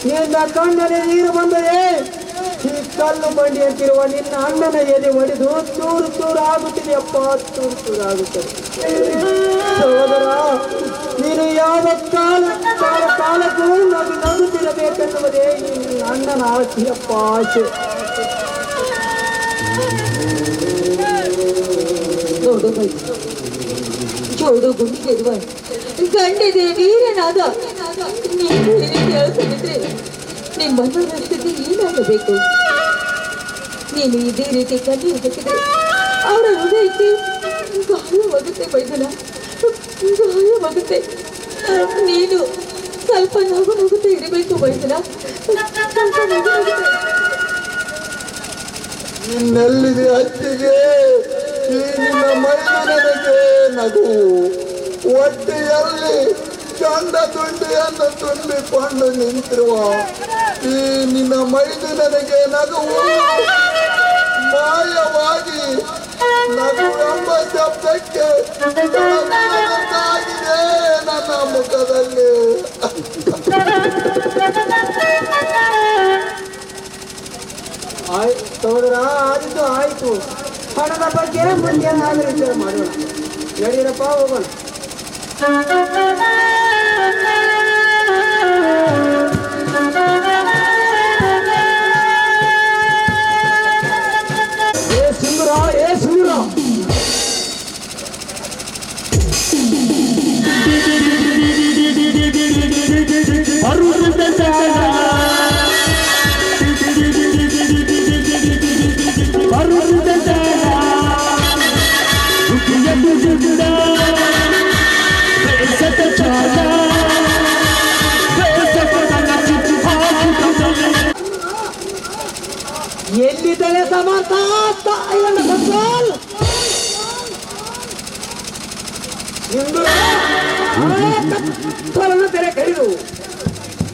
ನಿನ್ನ ಕಣ್ಣಲ್ಲಿ ನೀರು ಬಂದರೆ ಈ ಕಲ್ಲು ಬಂಡಿ ಅಂತಿರುವ ನಿನ್ನ ಅಣ್ಣನ ಎದೆ ಒಡೆದು ಚೂರು ಚೂರು ಆಗುತ್ತಿದೆಯಪ್ಪ, ಚೂರು ಚೂರು ಆಗುತ್ತದೆ. ಸಹೋದರ, ನೀನು ಯಾವ ಕಾಲಕ್ಕೂ ನಗುತ್ತಿರಬೇಕೆನ್ನುವುದೇ ಈ ನಿನ್ನ ಅಣ್ಣನ ಆಸೆಯಪ್ಪ, ಆಸೆ. ನೋಡು ಬೈ, ಜೋಡು ಗುಂಡಿರುವ ಗಂಡಿದೆ ವೀರನಾದ ನೀನು ಈ ರೀತಿ ಅಳಿಸಿದ್ರೆ ನಿಮ್ಮ ಮನದ ಸ್ಥಿತಿ ಏನಾಗಬೇಕು? ನೀನು ಇದೇ ರೀತಿ ಕಣ್ಣೀರು ಹಾಕಿದ್ರೆ ಅವರ ಹೃದಯಕ್ಕೆ ಗಾಯವಾಗುತ್ತೆ ಬೈದನ, ಗಾಯವಾಗುತ್ತೆ. ನೀನು ಸ್ವಲ್ಪ ನಗುತ್ತಾ ಇರಬೇಕು ಬೈದನ, ಸ್ವಲ್ಪ ನಗುತ್ತಾ. ಇನ್ನೆಲ್ಲಿದೆ ಅತ್ತಿಗೆ ಈ ನಿನ್ನ ಮೈದನಿಗೆ ನಗು? ಹೊಟ್ಟೆಯಲ್ಲಿ ಚಂಡ ತುಂಡಿಯನ್ನು ತುಂಬಿಕೊಂಡು ನಿಂತಿರುವ ಈ ನಿನ್ನ ಮೈದನಿಗೆ ನಗುವು ಮಾಯವಾಗಿ ನಗು ಎಂಬ ಶಬ್ದಕ್ಕೆ ಆಗಿದೆ ನನ್ನ ಮುಖದಲ್ಲಿ. ಸಹೋದರ, ಆದಿತ್ತು ಆಯ್ತು. ಹಣದ ಬಗ್ಗೆ ಮುಂದೆ ಏನಾದರೂ ವಿಚಾರ ಮಾಡೋಣ. ನಡೀರಪ್ಪ, ಹೋಗೋಣ. ಎಲ್ಲಿದ್ದರೆ ಸಮರ್ಥ ತೆರೆ ಕಡಿದು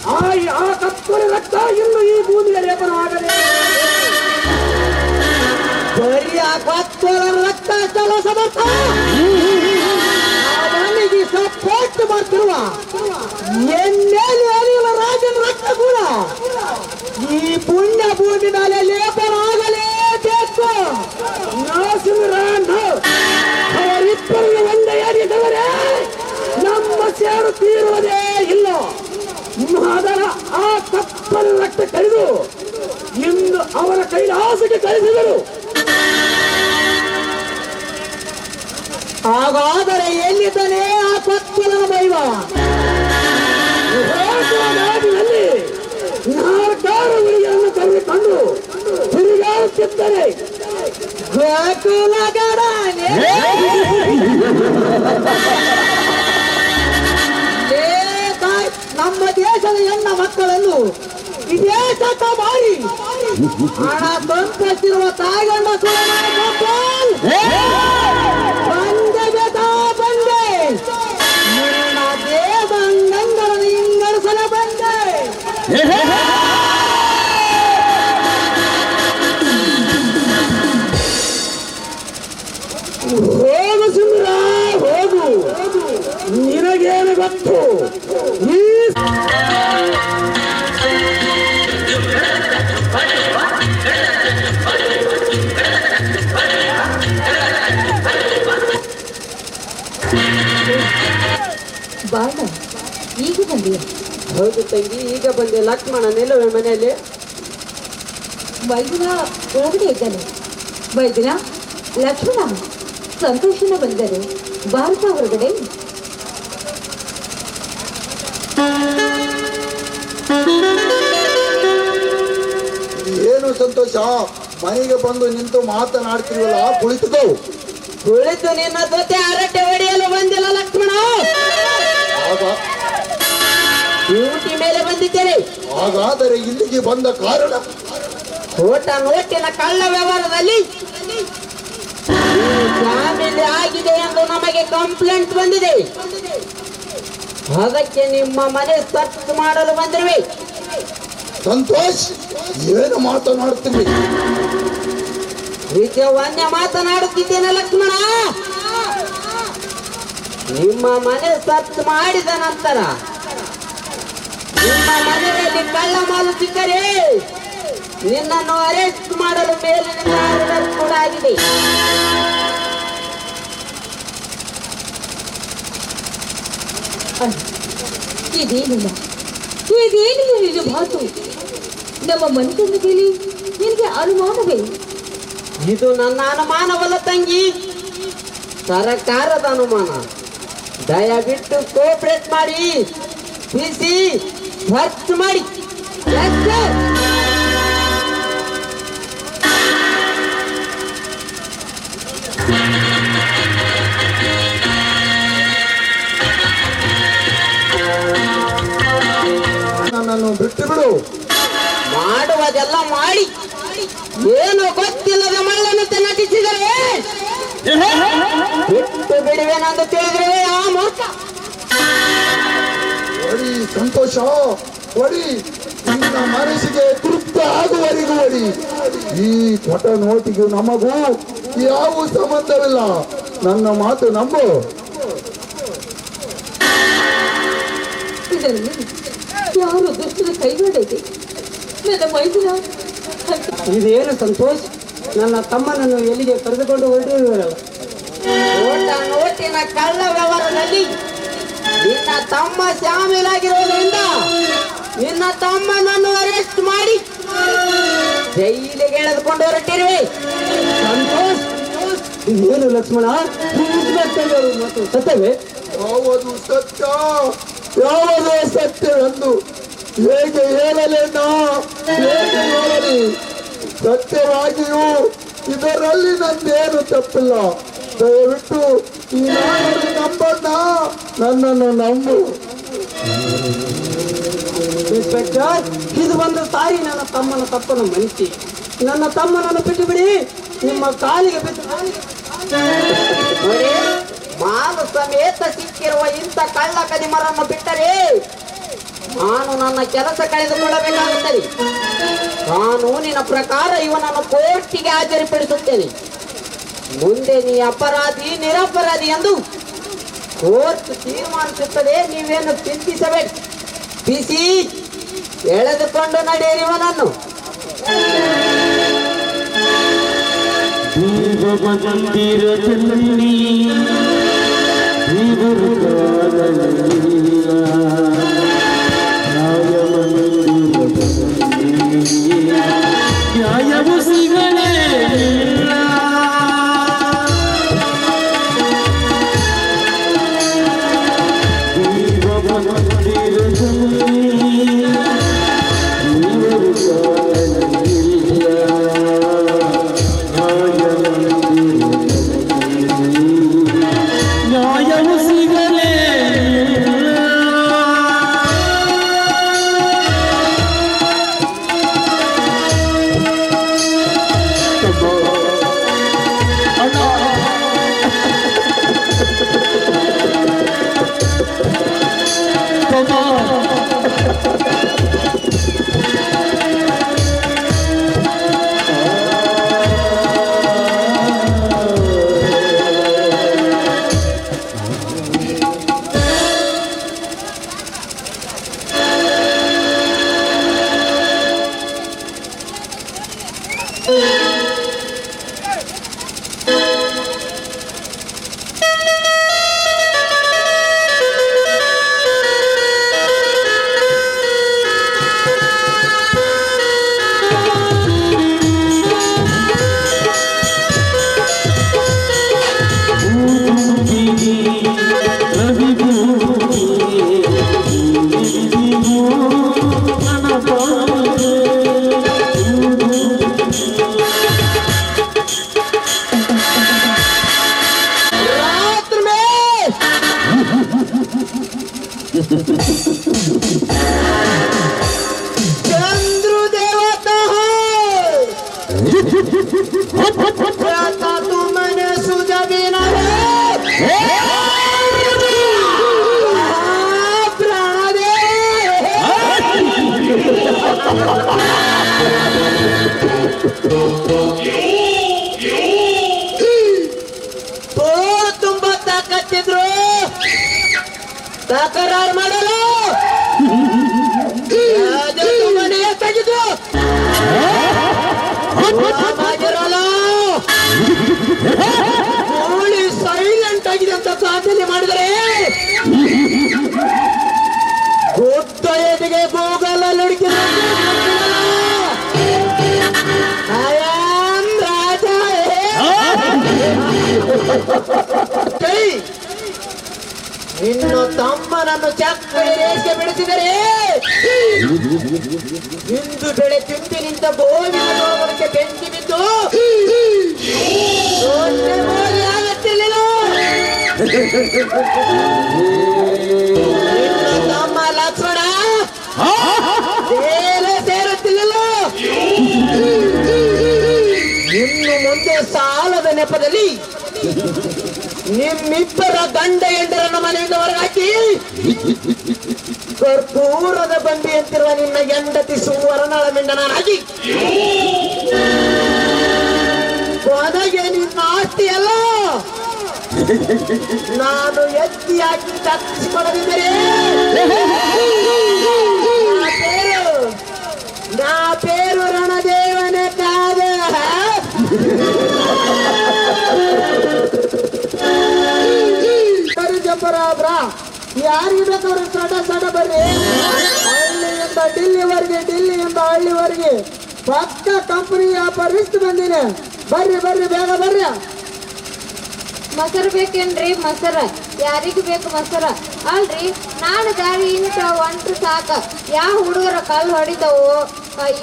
ಆ ಕತ್ತಲ ರಕ್ತ ಇನ್ನು ಈ ಭೂಮಿಯ ಲೇಪನವಾಗಲೇ. ಬರೀ ಆ ಕತ್ತಲ ರಕ್ತ ಚಲ ಸಮರ್ಥ ಅವನಿಗೆ ಸಪೋರ್ಟ್ ಮಾಡ್ತಿರುವ ಎನ್ನೇಲಿ ಅರಿಯುವ ರಾಜನ ರಕ್ತ ಕೂಡ ಈ ಪುಣ್ಯ ಭೂಮಿ ಮೇಲೆ ಲೇಪನ ಆಗಲೇಬೇಕು. ಅವರಿಬ್ಬರು ಒಂದೇ ಅರಿದವರೇ ನಮ್ಮ ಸೇರು ತೀರುವುದೇ ಇಲ್ಲ. ಅದರ ಆ ಕಪ್ಪಲ ರಕ್ತ ಕಳೆದು ಇಂದು ಅವರ ಕೈಲಾಸಕ್ಕೆ ಕಳಿಸಿದರು. ಹಾಗಾದರೆ ಎಲ್ಲಿದ್ದಾನೆ ಆ ಕಪ್ಪಲನ ದೈವ? ನಾಡಿನಲ್ಲಿ ನಾಲ್ಕಾರು ಹುಡುಗಿಯನ್ನು ಕರೆದುಕೊಂಡು ತಿರುಗಾಡುತ್ತಿದ್ದರೆ ನಮ್ಮ ದೇಶದ ಹೆಣ್ಣ ಮಕ್ಕಳನ್ನು ವಿದೇಶಕ ಮಾಡಿ ಹಣ ಸಂಪತ್ತಿರುವ ತಾಯಿಗಣ್ಣ ಬಂದೆ ಬಂದೆ ನಿನ್ನ ದೇವ ಅಂಗಗಳನ್ನು ಇಂಗಡಿಸಲು ಬಂದೆ. ಹೋಗು ಸುಂದರ ಹೋಗು, ನಿನಗೇನು ಗೊತ್ತು? ಈ ಬಾಣ ಈಗ ಬಂದಿಯ? ಹೌದು ತಂಗಿ, ಈಗ ಬಂದೆ. ಲಕ್ಷ್ಮಣ ನಿಲ್ಲುವೆ ಮನೆಯಲ್ಲಿ? ವೈದ್ಯನ ಒಳಗಡೆ ಇದ್ದಾನೆ. ವೈದ್ಯನ ಲಕ್ಷ್ಮಣ ಸಂತೋಷನ ಬಂದರು. ಭಾರತ ಹೊರಗಡೆ ಏನು ಸಂತೋಷ? ಮನೆಗೆ ಬಂದು ನಿಂತು ಮಾತನಾಡ್ತಿರುವಲ್ಲ, ಕುಳಿತುಕೋ. ಕುಳಿತು ನಿನ್ನ ಜೊತೆ ಹರಟೆ ಹೊಡೆಯಲು ಬಂದಿಲ್ಲ ಲಕ್ಷ್ಮಣ, ಡ್ಯೂಟಿ ಮೇಲೆ ಬಂದಿದ್ದೇನೆ. ಹಾಗಾದರೆ ಇಲ್ಲಿಗೆ ಬಂದ ಕಾರಣ? ನೋಟಿನ ಕಳ್ಳ ವ್ಯವಹಾರದಲ್ಲಿ ಜಾಮೀನು ಆಗಿದೆ ಎಂದು ನಮಗೆ ಕಂಪ್ಲೇಂಟ್ ಬಂದಿದೆ. ಅದಕ್ಕೆ ನಿಮ್ಮ ಮನೆ ಸರ್ಚ್ ಮಾಡಲು ಬಂದಿರುವೆ. ಸಂತೋಷ್, ಏನು ಮಾತನಾಡ್ತೀವಿ? ವಿಷಯವನ್ನೇ ಮಾತನಾಡುತ್ತಿದ್ದೇನೆ ಲಕ್ಷ್ಮಣ. ನಿಮ್ಮ ಮನೆ ಸರ್ಚ್ ಮಾಡಿದ ನಂತರ ನಿಮ್ಮ ಮನೆಯಲ್ಲಿ ಕಳ್ಳ ಮಾಲು ಸಿಕ್ಕರೆ ನಿನ್ನನ್ನು ಅರೆಸ್ಟ್ ಮಾಡಲು ಮೇಲಿನಿಂದ ಆರ್ಡರ್ ಕೂಡ ಆಗಿದೆ. ಇದೇನಿಲ್ಲ, ಇದೇನಿಲ್ಲ ನಿನ್ನ ಮಾತು? ನಮ್ಮ ಮನೆಯಲ್ಲಿ ನಿನಗೆ ಅನುಮಾನವೇ? ಇದು ನನ್ನ ಅನುಮಾನವಲ್ಲ ತಂಗಿ, ಸರ್ಕಾರದ ಅನುಮಾನ. ದಯವಿಟ್ಟು ಕೋಪರೇಟ್ ಮಾಡಿ, ಬಿಸಿ ಖರ್ಚು ಮಾಡಿ. ನನ್ನನ್ನು ಬಿಟ್ಟು ಬಿಡು. ಮಾಡುವುದೆಲ್ಲ ಮಾಡಿ ಏನು ಗೊತ್ತಿಲ್ಲದ ಮಳ್ಳನಂತೆ ನಟಿಸಿದರೆ ಬಿಟ್ಟು ಬಿಡುವೆನೆಂದು ತಿಳಿದ್ರೆ ಆ ಮೂರ್ಖ. ಹೊಡಿ ಸಂತೋಷ, ಹೊಡಿ. ನಿನ್ನ ಮನಸ್ಸಿಗೆ ತೃಪ್ತ ಆಗುವವರೆಗೂ ಹೊಡಿ. ಈ ಕೊಟ ನೋಟಿಗೂ ನಮಗೂ ಯಾವ ಸಂಬಂಧವಿಲ್ಲ. ನನ್ನ ಮಾತು ನಂಬು. ಇದರಲ್ಲಿ ಯಾರು ದುಷ್ಟದ ಕೈವಾಡ ಇದೆ? ನನ್ನ ಮೈದಿನ ಇದೇನು ಸಂತೋಷ್, ನನ್ನ ತಮ್ಮನನ್ನು ಎಲ್ಲಿಗೆ ಕರೆದುಕೊಂಡು ಹೊರಟಿರುವರಲ್ಲ? ನೋಟಿನ ಕಳ್ಳ ವ್ಯವಹಾರದಲ್ಲಿ ನಿನ್ನ ತಮ್ಮ ಶಾಮೀಲಾಗಿರುವುದರಿಂದ ನಿನ್ನ ತಮ್ಮನನ್ನು ಅರೆಸ್ಟ್ ಮಾಡಿ ಜೈಲಿಗೆ ಎಳೆದುಕೊಂಡು ಹೊರಟಿರುವೆ. ಸಂತೋಷ್, ಏನು ಲಕ್ಷ್ಮಣ ಮತ್ತು ಸತ್ಯವೇ? ಯಾವುದು ಸತ್ಯ, ಯಾವುದು ಸತ್ಯವೆಂದು ಹೇಗೆ ಹೇಳಲೇನಾ? ಹೇಗೆ ಹೇಳಲಿ? ಸತ್ಯವಾಗಿಯೂ ಇದರಲ್ಲಿ ನಂದೇನು ತಪ್ಪಿಲ್ಲ. ದಯವಿಟ್ಟು ಈ ನಾಡಲ್ಲಿ ನಂಬಣ್ಣ, ನನ್ನನ್ನು ನಂಬು. ಇನ್ಸ್ಪೆಕ್ಟರ್, ಇದು ಒಂದು ಸಾರಿ ನನ್ನ ತಮ್ಮನ ತಪ್ಪನ್ನು ಮನ್ನಿಸಿ ನನ್ನ ತಮ್ಮನನ್ನು ಬಿಟ್ಟು ಬಿಡಿ. ನಿಮ್ಮ ಕಾಲಿಗೆ ಬಿದ್ದು ನೋಡಿ, ಮಾಲು ಸಮೇತ ಸಿಕ್ಕಿರುವ ಇಂಥ ಕಳ್ಳ ಕದಿಮರನ್ನು ಬಿಟ್ಟರೆ ನಾನು ನನ್ನ ಕೆಲಸ ಕಳೆದುಕೊಳ್ಳಬೇಕಾಗುತ್ತದೆ. ಕಾನೂನಿನ ಪ್ರಕಾರ ಇವನನ್ನು ಕೋರ್ಟಿಗೆ ಹಾಜರುಪಡಿಸುತ್ತೇನೆ. ಮುಂದೆ ನೀ ಅಪರಾಧಿ ನಿರಪರಾಧಿ ಎಂದು ಕೋರ್ಟ್ ತೀರ್ಮಾನಿಸುತ್ತದೆ. ನೀವೇನು ಚಿಂತಿಸಬೇಡಿ. ಬಿಸಿ ಎಳೆದುಕೊಂಡು ನಡೆಯಿರಿ ಇವನನ್ನು. ನ್ಯಾಯವು ಸಿಗಲೇ ನ್ಯಾಯವು ಸಿಗಲೇ चंद्र देवता तू मैंने सुझा बिना ತುಂಬಾ ತಾಕತ್ತಿದ್ರು ತಕರಾರು ಮಾಡಲು ಮನೆಯ ತೆಗೆದು ಕೋಳಿ ಸೈಲೆಂಟ್ ಆಗಿದೆ ಅಂತ ಸಾಧನೆ ಮಾಡಿದರೆ ಗುಡ್ಡ ಎದಿಗೆ ಗೂಗಲ್ ಅಲ್ಲಿ ಹುಡುಕಿ ರಾಜ ನಿನ್ನ ತಮ್ಮನನ್ನು ಚಕ್ಕಡಿ ರೇಷೆ ಬಿಡಿಸಿದರೆ ಇಂದು ಬೆಳೆ ತಿಂದು ನಿಂತ ಗೋವಿನ ಬೆಂಕಿ ಬಿದ್ದು ಮೋದಿ ಆಗತ್ತಿರಲಿಲ್ಲ. ನಿನ್ನ ತಮ್ಮ ಲಕ್ಷ್ಮಣ ಸೇರುತ್ತಿರಲಿಲ್ಲ. ಇನ್ನು ಮುಂದೆ ಸಾಲದ ನೆಪದಲ್ಲಿ ನಿಮ್ಮಿಬ್ಬರ ಗಂಡ ಹೆಂಡರನ್ನು ಮನೆಯಿಂದ ಹೊರಗಾಕಿ ಕರ್ಪೂರದ ಬಂಡಿಯಂತಿರುವ ನಿನ್ನ ಹೆಂಡತಿ ಸುವರ್ಣಳ ಮಿಂಡನಾಗಿ ಕೊನೆಗೆ ನಿನ್ನ ಆಸ್ತಿ ಅಲ್ಲ ನಾನು ಎತ್ತಿಯಾಗಿ ತಪ್ಪಿಸಿಕೊಳ್ಳದಿದ್ದರೆ ನಾ ಪೇರು ರಣದೇವನೇ ಕಾದ ಜಂಪರಾಬ್ರ ಯಾರಿಗೆ ಬೇಕಾದ್ರೂ ಸಡ ಬರ್ರಿ. ಹಳ್ಳಿಯಿಂದ ಡಿಲ್ಲಿಯಿಂದ ಹಳ್ಳಿವರೆಗೆ ಪಕ್ಕ ಕಂಪನಿ ವ್ಯಾಪಾರಿಸ್ತು ಬಂದಿನಿ. ಬರ್ರಿ ಬೇಗ ಬರ್ರಿ. ಮೊಸರು ಬೇಕೇನ್ರಿ? ಮೊಸರ ಯಾರಿಗೂ ಬೇಕು ಮೊಸರ ಅಲ್ರಿ. ನಾನು ದಾರಿ ಇಂತ ಒಂಟ್ರು ಸಾಕ. ಯಾವ ಹುಡುಗರ ಕಲ್ಲು ಹೊಡಿತಾವೋ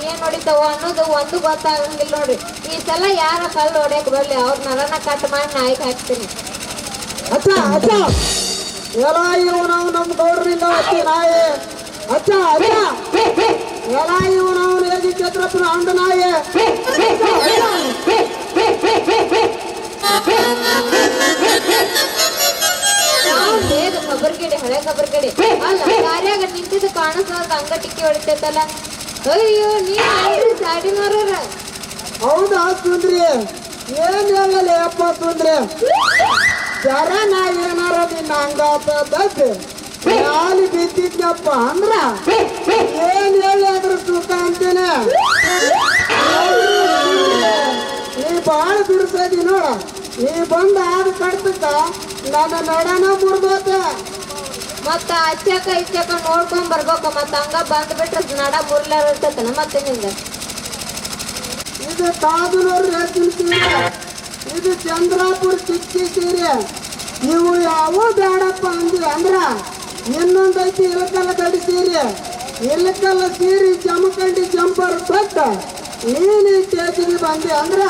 ಏನ್ ಹೊಡಿತಾವೋ ಅನ್ನೋದು ಒಂದು ಗೊತ್ತಾಗಂಗಿಲ್ಲ ನೋಡ್ರಿ. ಈ ಸಲ ಯಾರ ಕಲ್ಲು ಹೊಡ್ಯಕ್ ಬರ್ಲಿ ಅವ್ರ ನರನ ಕಟ್ ಮಾಡಿ ನಾಯಿಗೆ ಹಾಕ್ತೀನಿ. ಅಚ್ಚ ಎಲ್ಲ ಇವು ನಾವು ನಮ್ಮ ಗೌಡ್ರಿಂದ ಹಚ್ಚಿ ನಾಯಿ. ಅಚ್ಚ ಎಲ್ಲ ಇವು ನಾವು ಹೇಗೆ ಛತ್ರಪ್ಪನ ಅಂಡ ನಾಯಿ. ಬೇಗ ಕಬರ್ಗೇಡಿ ಹಳೆ ಕಬರ್ಗೇಡಿ ಅಲ್ಲ ಕಾರ್ಯಾಗ ನಿಂತಿದ್ದು ಕಾಣಿಸೋದು ಹಂಗ ಟಿಕ್ಕಿ ಹೊಡಿತೈತಲ್ಲ. ಅಯ್ಯೋ ನೀನ್ ಗಾಡಿ ಮಾರೋರ. ಹೌದಾ ಸುಂದ್ರಿ? ಏನ್ ಹೇಳಲ್ಲ ಅಪ್ಪ ಸುಂದ್ರಿ, ಜರ ನಾ ಏನಾರ ನಿನ್ನ ಹಂಗಾತದ್ದೆ ಯಾಲಿ ಬಿದ್ದಿದ್ನಪ್ಪ ಅಂದ್ರ ಏನ್ ಹೇಳಿ ಅದ್ರ ಸುಖ ಅಂತೇನೆ. ನೀ ಬಾಳ ದುಡಿಸದಿ ನೋಡ, ನೀ ಬಂದ ಆದ ಕಡ್ತಕ್ಕ ನನ್ನ ನಡನ ಮುರ್ದೋತ. ಮತ್ತ ಅಚ್ಚಕ ಇಚ್ಚಕ ನೋಡ್ಕೊಂಡ್ ಬರ್ಬೇಕು. ಮತ್ತ ಹಂಗ ಬಂದ್ ಬಿಟ್ರ ನಡ ಮುರ್ಲಾರ್ತೈತನ ಮತ್ತೆ ನಿಂದ. ಇದು ಕಾದನೂರು ರೇಷ್ಮೆ ಸೀರೆ, ಇದು ಚಂದ್ರಾಪುರ ಚಿಕ್ಕಿ ಸೀರೆ. ಇವು ಯಾವ ಬೇಡಪ್ಪ ಅಂದ್ವಿ ಅಂದ್ರ ಇನ್ನೊಂದೈತಿ ಇಲಕಲ್ಲ ಗಡಿ ಸೀರೆ. ಇಲಕಲ್ಲ ಸೀರೆ ಜಮಖಂಡಿ ಜಂಪರ್ ಕೊಟ್ಟ ನೀನು ಸ್ಟೇಜಿಗೆ ಬಂದಿ ಅಂದ್ರ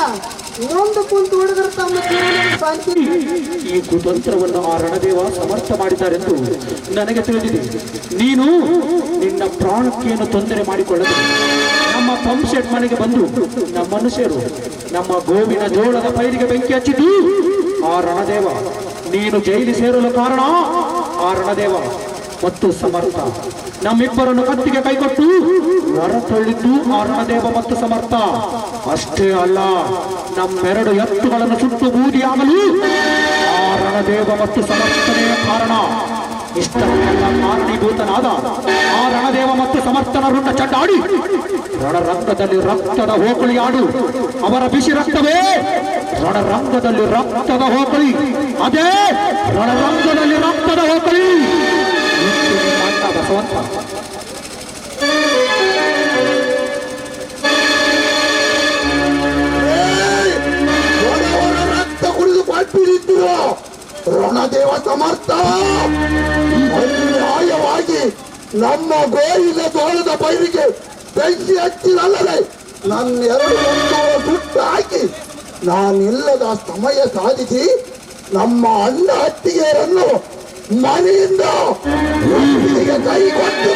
ಮುಂದೆ ಕುಂತು ಹುಡುಗರು ತಮ್ಮ ಜೀವನ ಈ ಕುತಂತ್ರವನ್ನು ಆ ರಣದೇವ ಸಮರ್ಥ ಮಾಡಿದ್ದಾರೆಂದು ನನಗೆ ತಿಳಿದಿದೆ. ನೀನು ನಿನ್ನ ಪ್ರಾಣಕ್ಕೇನು ತೊಂದರೆ ಮಾಡಿಕೊಳ್ಳದೆ ನಮ್ಮ ಪಂಪ್ ಸೆಟ್ ಮನೆಗೆ ಬಂದು ನಮ್ಮನ್ನು ಸೇರು. ನಮ್ಮ ಗೋವಿನ ಜೋಳದ ಪೈರಿಗೆ ಬೆಂಕಿ ಹಚ್ಚಿದ್ದು ಆ ರಣದೇವ. ನೀನು ಜೈಲಿ ಸೇರಲು ಕಾರಣ ಆ ರಣದೇವ ಮತ್ತು ಸಮರ್ಥ. ನಮ್ಮಿಬ್ಬರನ್ನು ಕತ್ತಿಗೆ ಕೈಕೊಟ್ಟು ಹೊರತಳ್ಳಿದ್ದು ಆ ರಣದೇವ ಮತ್ತು ಸಮರ್ಥ. ಅಷ್ಟೇ ಅಲ್ಲ, ನಮ್ಮೆರಡು ಎತ್ತುಗಳನ್ನು ಸುಟ್ಟು ಬೂದಿಯಾಗಲು ಆ ರಣದೇವ ಮತ್ತು ಸಮರ್ಥನೇ ಕಾರಣ. ಇಷ್ಟಕ್ಕೆಲ್ಲ ಕಾರಣೀಭೂತನಾದ ಆ ರಣದೇವ ಮತ್ತು ಸಮರ್ಥನ ರುಂಡ ಚಡ್ಡಾಡಿ ರಣರಂಗದಲ್ಲಿ ರಕ್ತದ ಹೋಕಳಿ ಆಡು. ಅವರ ಬಿಸಿ ರಕ್ತವೇ ರಣರಂಗದಲ್ಲಿ ರಕ್ತದ ಹೋಕಳಿ. ಅದೇ ರಣರಂಗದಲ್ಲಿ ರಕ್ತದ ಹೋಕಳಿ. ಬಸವಂತ ರಕ್ತ ಕುಡಿದು ಕೊಟ್ಟಿರಿದ್ದೀರ ರಣದೇವ ಸಮರ್ಥ. ಅನ್ಯಾಯವಾಗಿ ನಮ್ಮ ಗೋವಿನ ಜೋಳದ ಪೈರಿಗೆ ಬೆಂಕಿ ಹಚ್ಚಿರಲ್ಲದೆ ನನ್ನ ಎರಡು ಮಕ್ಕಳು ಸುಟ್ಟು ಹಾಕಿ ನಾನಿಲ್ಲದ ಸಮಯ ಸಾಧಿಸಿ ನಮ್ಮ ಅಣ್ಣ ಅತ್ತಿಗೆಯರನ್ನು ಮನೆಯಿಂದ ಕೈ ಕೊಟ್ಟು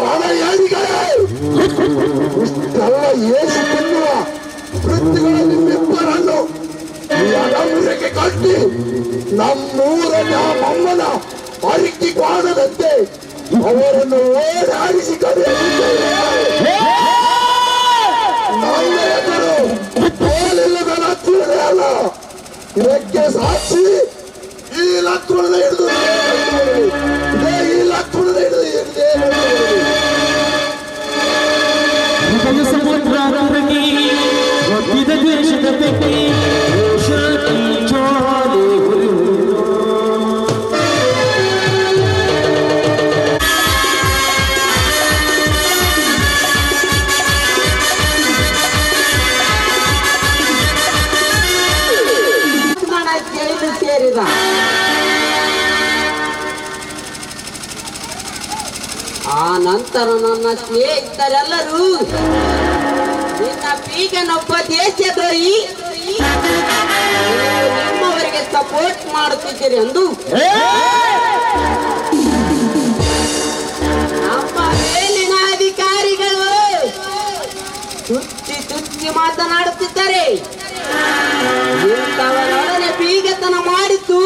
ರಣಯಾಳಿಗಳೇ, ಇಷ್ಟೆಲ್ಲ ಏಸು ತಿನ್ನುವ ವೃತ್ತಿಗಳ ನಿಮ್ಮಿಬ್ಬರನ್ನು ಈ ಅಡಂಬರಕ್ಕೆ ಕಟ್ಟಿ ನಮ್ಮೂರ ನಮ್ಮಮ್ಮನ ಅರಿಕೆ ಕಾಣದಂತೆ ಅವರನ್ನು ಓಡಾಡಿಸಿ ಕರೆಯುತ್ತಿದ್ದೇವೆ. ನನ್ನ ಎದುರು ತೋಲಿಲ್ಲದ ಲಕ್ಷಣವೇ ಅಲ್ಲ, ಇದಕ್ಕೆ ಸಾಕ್ಷಿ ಈ ಲಕ್ಷಣದ ಹಿಡಿದು ಈ ಲಕ್ಷಣದ ಹಿಡಿದು ಸಮುದ್ರ ಒತ್ತಿದ ದೇಶದ ಬೆಟ್ಟಿ ಸೇರಿದ. ಆ ನಂತರ ನನ್ನ ಸ್ನೇಹಿತರೆಲ್ಲರೂ ನಿನ್ನ ಬೀಗನೊಬ್ಬ ದೇಶದ್ರೋಹಿ, ನಿಮ್ಮವರಿಗೆ ಸಪೋರ್ಟ್ ಮಾಡುತ್ತಿದ್ದೀರಿ ಎಂದು ನಮ್ಮ ಮೇಲಿನ ಅಧಿಕಾರಿಗಳು ತುಚ್ಚಿ ತುಚ್ಚಿ ಮಾತನಾಡುತ್ತಿದ್ದಾರೆ. ಇಂಥವರೊಡನೆ ಬೀಗತನ ಮಾಡಿದ್ದು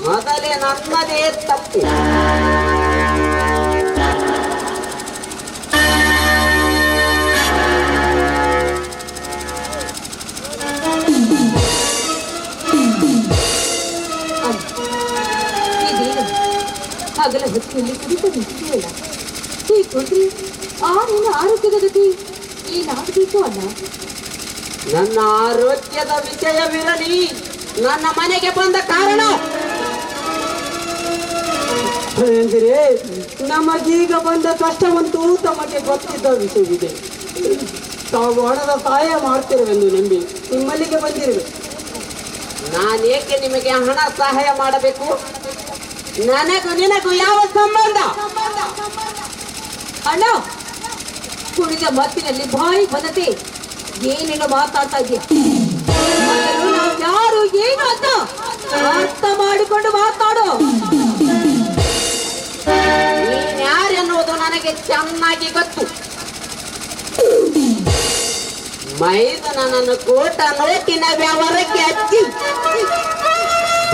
ಮೊದಲೇ ನನ್ನದೇ ತಪ್ಪು. ಹಗಲ ಹೊತ್ತಿನಲ್ಲಿ ಕುಡಿತ ನಿಂತಿದೆಯಲ್ಲ, ಹೀಗೊಂಡ್ರೆ ಆ ನಿನ್ನ ಆರೋಗ್ಯದ ಗತಿ ಏನಾಗಬೇಕು ಅಲ್ಲ? ನನ್ನ ಆರೋಗ್ಯದ ವಿಷಯವಿರಲಿ, ನನ್ನ ಮನೆಗೆ ಬಂದ ಕಾರಣ ಎಂದರೆ ನಮಗೀಗ ಬಂದ ಕಷ್ಟವಂತೂ ತಮಗೆ ಗೊತ್ತಿದ್ದ ವಿಷಯವಿದೆ. ತಾವು ಹಣದ ಸಹಾಯ ಮಾಡ್ತಿರುವೆಂದು ನಂಬಿ ನಿಮ್ಮಲ್ಲಿಗೆ ಬಂದಿರುವೆ. ನಾನೇಕೆ ನಿಮಗೆ ಹಣ ಸಹಾಯ ಮಾಡಬೇಕು? ನನಗೂ ನಿನಗೂ ಯಾವ ಸಂಬಂಧ? ಅಣ್ಣ, ಕುಡಿದ ಮತ್ತಿನಲ್ಲಿ ಬಾಯಿ ಬಂದತೆ ಏನೇನು ಮಾತಾಡ್ತಾ ಇದೆಯಾ? ನಾವು ಯಾರು ಏನು ಅಂತ ಅರ್ಥ ಮಾಡಿಕೊಂಡು ಮಾತಾಡೋ. ನೀನ್ ಯಾರೆನ್ನುವುದು ನನಗೆ ಚೆನ್ನಾಗಿ ಗೊತ್ತು. ಮೈದನನ್ನು ಕೋಟ ನೋಟಿನ ವ್ಯವಹಾರಕ್ಕೆ ಹಚ್ಚಿ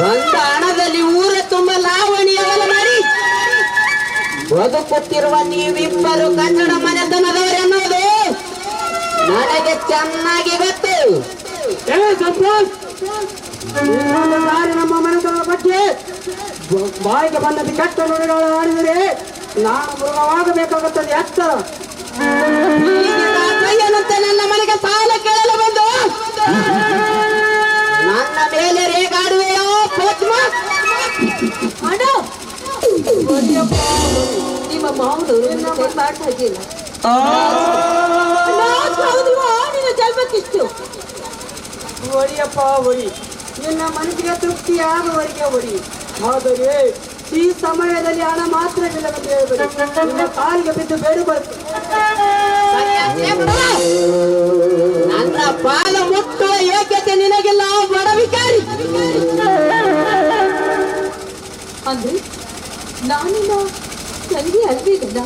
ಬಂದ ಹಣದಲ್ಲಿ ಊರ ತುಂಬ ಲಾವಣಿ ಬದುಕುತ್ತಿರುವ ನೀವಿಬ್ಬರು ಕನ್ನಡ ಮನೆತನದವರೆನ್ನುವುದು ನನಗೆ ಚೆನ್ನಾಗಿ ಗೊತ್ತು. ಏ ಸಂತೋಷ್, ಇನ್ನೊಂದು ಸಾರಿ ನಮ್ಮ ಮನೆತನದ ಬಗ್ಗೆ ಬಾಯಿಗೆ ಬಂದದ್ದು ಕೆಟ್ಟ ನುಡಿಗಳು ಆಡಿದರೆ ನಾನು ಮೃಗವಾಗಬೇಕಾಗುತ್ತದೆ. ಎತ್ತರ ಏನಂತೆ ನನ್ನ ಮನೆಗೆ ಸಾಲ ಕೇಳಲು ಬಂದು ನನ್ನ ಮೇಲೆ ರೇಗಾಡುವೆಯೋ ಪದ್ಮ? ಅಣ್ಣ, ನಿಮ್ಮ ಮಾವನವರು ಮಾಡ್ತಾ ಇದ್ದಿಲ್ಲ. ನಿನ್ನ ಜನ್ಮಕ್ಕಿಷ್ಟು ಹೊಡಿಯಪ್ಪ ಹೊಡಿ, ನಿನ್ನ ಮನಸ್ಸಿಗೆ ತೃಪ್ತಿಯಾಗುವವರೆಗೆ ಹೊಡಿ. ಆದರೆ ಈ ಸಮಯದಲ್ಲಿ ಹಣ ಮಾತ್ರ ಇಲ್ಲವೆಂದು ಹೇಳಬೇಡಿ. ನಿಮ್ಮ ಕಾಲಿಗೆ ಬಿದ್ದು ಬೇಡಿಕೊಳ್ಳುತ್ತೆ. ನನ್ನ ಪಾದ ಮುಟ್ಟುವ ಯೋಗ್ಯತೆ ನಿನಗಿಲ್ಲ ಬಡವಿಕಾರಿ. ಅಂದ್ರೆ ನಾನಿನ್ನ ತಂಗಿ ಅಲ್ವೇದಲ್ಲ?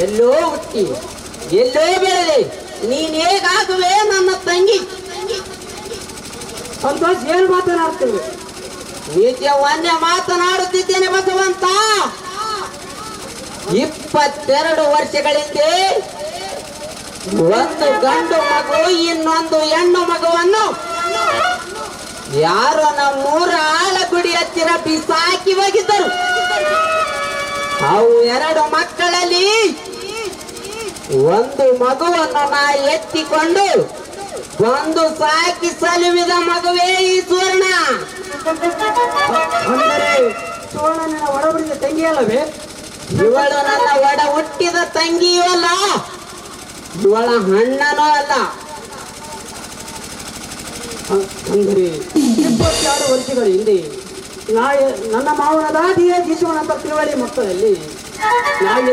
ಎಲ್ಲೋ ಹುಟ್ಟಿ ಎಲ್ಲೋ ಬೆಳೆದೆ ನೀನ್ ಹೇಗಾಗುವೆ ನನ್ನ ತಂಗಿ? ಸಂತೋಷ್, ಏನು ಮಾತನಾಡ್ತೇವೆ? ನಿಜವನ್ನೇ ಮಾತನಾಡುತ್ತಿದ್ದೇನೆ ಬಸವಂತ. 22 ವರ್ಷಗಳ ಹಿಂದೆ ಒಂದು ಗಂಡು ಮಗು ಇನ್ನೊಂದು ಹೆಣ್ಣು ಮಗುವನ್ನು ಯಾರೋ ನಮ್ಮೂರ ಆಲಗುಡಿ ಹತ್ತಿರ ಬಿಸಾಕಿ ಹೋಗಿದ್ದರು. ಅವು 2 ಮಕ್ಕಳಲ್ಲಿ ಒಂದು ಮಗುವನ್ನು ನಾ ಎತ್ತಿಕೊಂಡು ಒಂದು ಸಾಕಿ ಸಲುವಿದ ಮಗುವೇ ಈ ಸುವರ್ಣ. ಅಂದರೆ ಸುವರ್ಣ ನಿನ್ನ ಒಡಬಡಿದ ತಂಗಿ ಅಲ್ಲವೇ? ಇವಳು ನನ್ನ ಒಡ ಹುಟ್ಟಿದ ತಂಗಿಯೂ ಅಲ್ಲ, ಇವಳ ಅಣ್ಣನೂ ಅಲ್ಲ. ಅಂದರೆ 22 ವರ್ಷಗಳ ಹಿಂದೆ ನನ್ನ ಮಾವನ ದಾಟಿಯೇ ಜೀಸುವನಂತ ತಿಳುವಳಿ ಮಕ್ಕಳಲ್ಲಿ